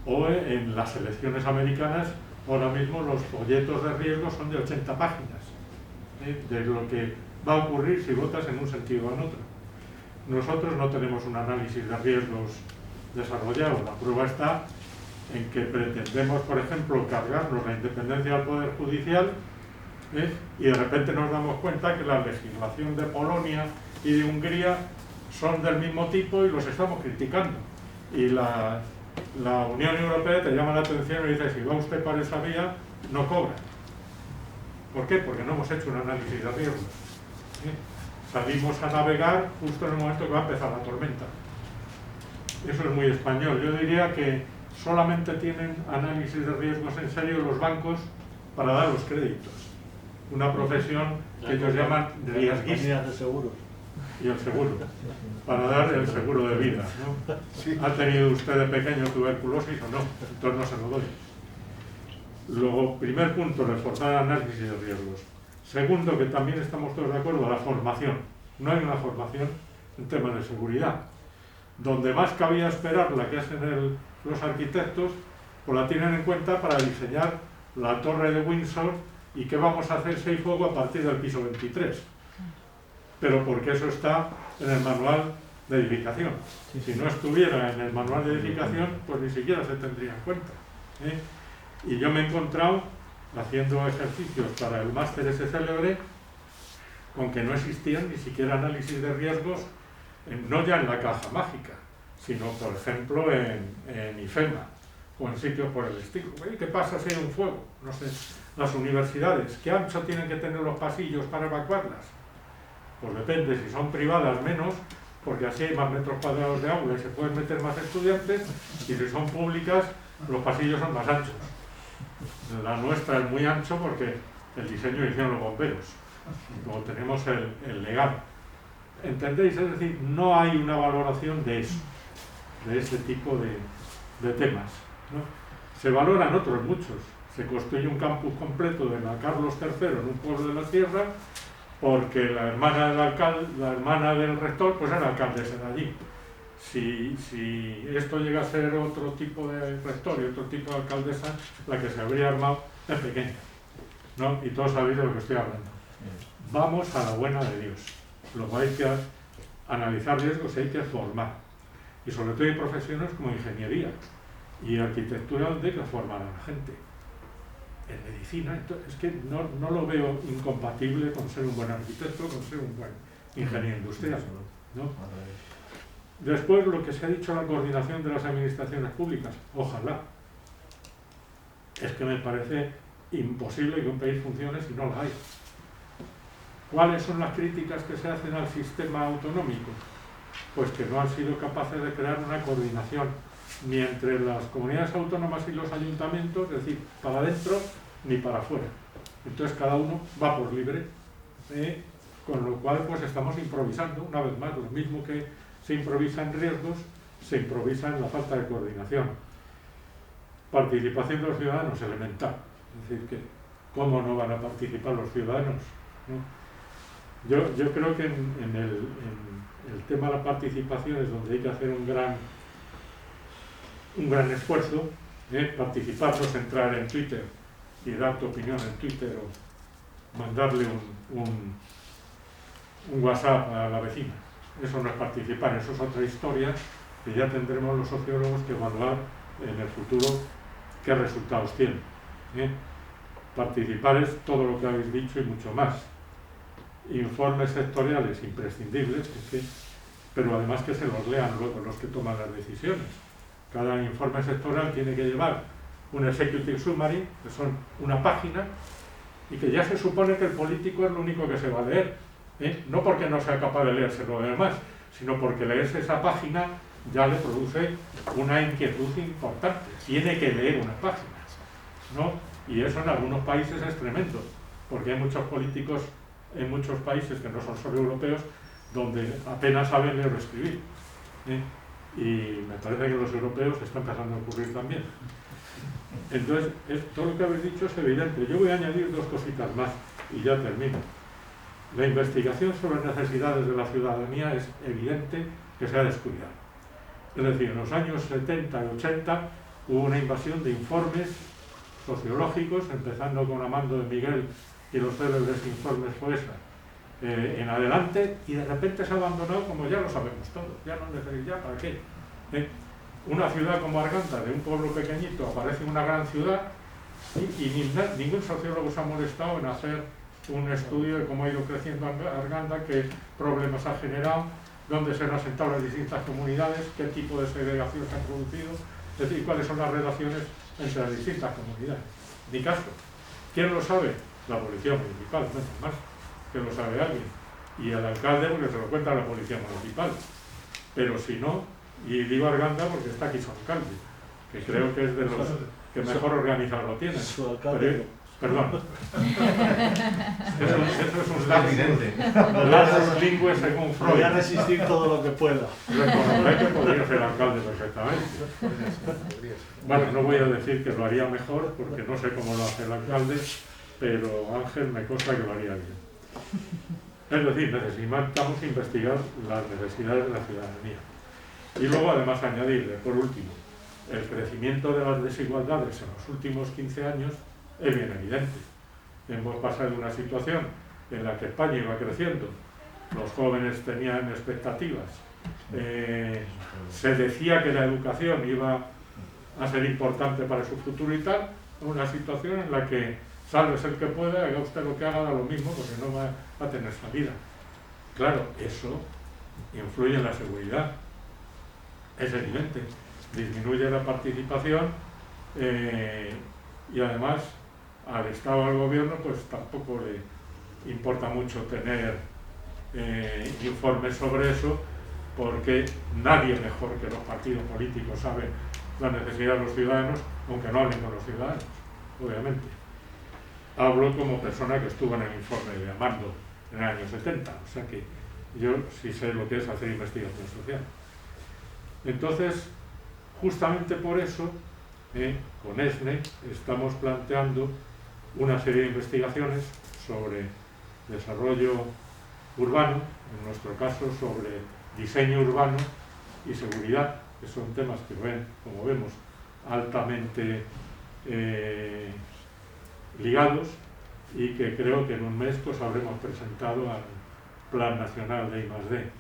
O en las elecciones americanas, ahora mismo los folletos de riesgo son de 80 páginas, de lo que va a ocurrir si votas en un sentido o en otro. Nosotros no tenemos un análisis de riesgos desarrollado. La prueba está en que pretendemos, por ejemplo, cargarnos la independencia del Poder Judicial, y de repente nos damos cuenta que la legislación de Polonia y de Hungría son del mismo tipo y los estamos criticando. Y la Unión Europea te llama la atención y dice, si va usted para esa vía, no cobra. ¿Por qué? Porque no hemos hecho un análisis de riesgos. Salimos a navegar justo en el momento que va a empezar la tormenta. Eso es muy español. Yo diría que solamente tienen análisis de riesgos en serio los bancos para dar los créditos. Una profesión que ellos llaman riesguista. de seguros. Y el seguro, para dar el seguro de vida, ¿no? Sí. ¿Ha tenido usted de pequeño tuberculosis o no? Entonces no se lo doy. Luego, primer punto, reforzar el análisis de riesgos. Segundo, que también estamos todos de acuerdo, la formación. No hay una formación en temas de seguridad. Donde más cabía esperar la que hacen los arquitectos, pues la tienen en cuenta para diseñar la torre de Windsor y qué vamos a hacer si hay fuego a partir del piso 23. Pero porque eso está en el manual de edificación. Si no estuviera en el manual de edificación, pues ni siquiera se tendría en cuenta. Y yo me he encontrado, haciendo ejercicios para el máster ese célebre, con que no existían ni siquiera análisis de riesgos, no ya en la caja mágica, sino, por ejemplo, en IFEMA o en sitios por el estilo. ¿Qué pasa si hay un fuego? No sé, las universidades, ¿qué ancho tienen que tener los pasillos para evacuarlas? Pues depende, si son privadas menos, porque así hay más metros cuadrados de aula y se pueden meter más estudiantes, y si son públicas, los pasillos son más anchos. La nuestra es muy ancho porque el diseño lo hicieron los bomberos. Luego tenemos el legal. ¿entendéis? Es decir, no hay una valoración de eso, de ese tipo de temas, ¿no? Se valoran otros muchos. Se construye un campus completo de la Carlos III en un pueblo de la sierra porque la hermana del alcalde, la hermana del rector, pues era alcaldesa de allí. Si esto llega a ser otro tipo de rector y otro tipo de alcaldesa, la que se habría armado es pequeña, ¿no? Y todos sabéis de lo que estoy hablando. Vamos a la buena de Dios. Luego hay que analizar riesgos y hay que formar. Y sobre todo hay profesiones como ingeniería y arquitectura donde hay que formar a la gente. En medicina, entonces, es que no lo veo incompatible con ser un buen arquitecto, con ser un buen ingeniero industrial, ¿no? Después, lo que se ha dicho, la coordinación de las administraciones públicas, ojalá. Es que me parece imposible que un país funcione si no la hay. ¿Cuáles son las críticas que se hacen al sistema autonómico? Pues que no han sido capaces de crear una coordinación ni entre las comunidades autónomas y los ayuntamientos, es decir, para adentro ni para afuera. Entonces cada uno va por libre, con lo cual pues estamos improvisando, una vez más, lo mismo que se improvisa en riesgos, se improvisa en la falta de coordinación. Participación de los ciudadanos, elemental. Es decir, que ¿cómo no van a participar los ciudadanos? ¿No? Yo creo que en el tema de la participación es donde hay que hacer un gran esfuerzo, participar, no es entrar en Twitter y dar tu opinión en Twitter o mandarle un WhatsApp a la vecina. Eso no es participar, eso es otra historia que ya tendremos los sociólogos que evaluar en el futuro qué resultados tiene. Participar es todo lo que habéis dicho y mucho más. Informes sectoriales imprescindibles, pero además que se los lean luego los que toman las decisiones. Cada informe sectorial tiene que llevar un executive summary, que son una página, y que ya se supone que el político es lo único que se va a leer, no porque no sea capaz de leerse lo demás, sino porque leerse esa página ya le produce una inquietud importante. Tiene que leer una página, ¿no? Y eso en algunos países es tremendo, porque hay muchos políticos en muchos países que no son solo europeos, donde apenas saben leer o escribir. Y me parece que los europeos está empezando a ocurrir también. Entonces, todo lo que habéis dicho es evidente. Yo voy a añadir dos cositas más y ya termino. La investigación sobre necesidades de la ciudadanía es evidente que se ha descuidado. Es decir, en los años 70 y 80 hubo una invasión de informes sociológicos, empezando con Amando de Miguel y los célebres informes FOESA en adelante, y de repente se ha abandonado como ya lo sabemos todos, ya no necesitamos, ya para qué. Una ciudad como Arganda, de un pueblo pequeñito, aparece una gran ciudad y ningún sociólogo se ha molestado en hacer un estudio de cómo ha ido creciendo Arganda, qué problemas ha generado, dónde se han asentado las distintas comunidades, qué tipo de segregación se ha producido, es decir, cuáles son las relaciones entre las distintas comunidades. Ni caso. ¿Quién lo sabe? La policía municipal, no más, que lo sabe alguien. Y el alcalde porque se lo cuenta a la policía municipal. Pero si no, y digo Arganda porque está aquí su alcalde, que creo que es de los que mejor organizado lo tienen. Su alcalde. Perdón. Eso es un lapsus lingüe según Freud. Voy a resistir todo lo que pueda. Reconocer que podría ser alcalde perfectamente. Bueno, no voy a decir que lo haría mejor porque no sé cómo lo hace el alcalde, pero Ángel me consta que lo haría bien. Es decir, necesitamos investigar las necesidades de la ciudadanía. Y luego además añadirle, por último, el crecimiento de las desigualdades en los últimos 15 años es bien evidente. Hemos pasado de una situación en la que España iba creciendo, los jóvenes tenían expectativas, se decía que la educación iba a ser importante para su futuro y tal, a una situación en la que sálvese el que pueda, haga usted lo que haga, da lo mismo porque no va a tener salida. Claro, eso influye en la seguridad, es evidente, disminuye la participación y además al Estado o al Gobierno pues tampoco le importa mucho tener informes sobre eso, porque nadie mejor que los partidos políticos sabe la necesidad de los ciudadanos, aunque no hablen con los ciudadanos, obviamente. Hablo como persona que estuvo en el informe de Amando en el año 70, o sea que yo sí sé lo que es hacer investigación social. Entonces, justamente por eso, con ESNE estamos planteando una serie de investigaciones sobre desarrollo urbano, en nuestro caso sobre diseño urbano y seguridad, que son temas que como vemos, altamente ligados, y que creo que en un mes pues habremos presentado al Plan Nacional de I+D,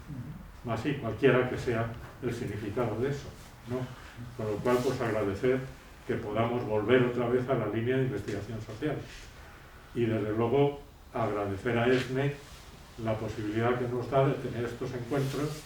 más y cualquiera que sea el significado de eso, ¿no? Con lo cual, pues agradecer que podamos volver otra vez a la línea de investigación social. Y desde luego agradecer a ESNE la posibilidad que nos da de tener estos encuentros.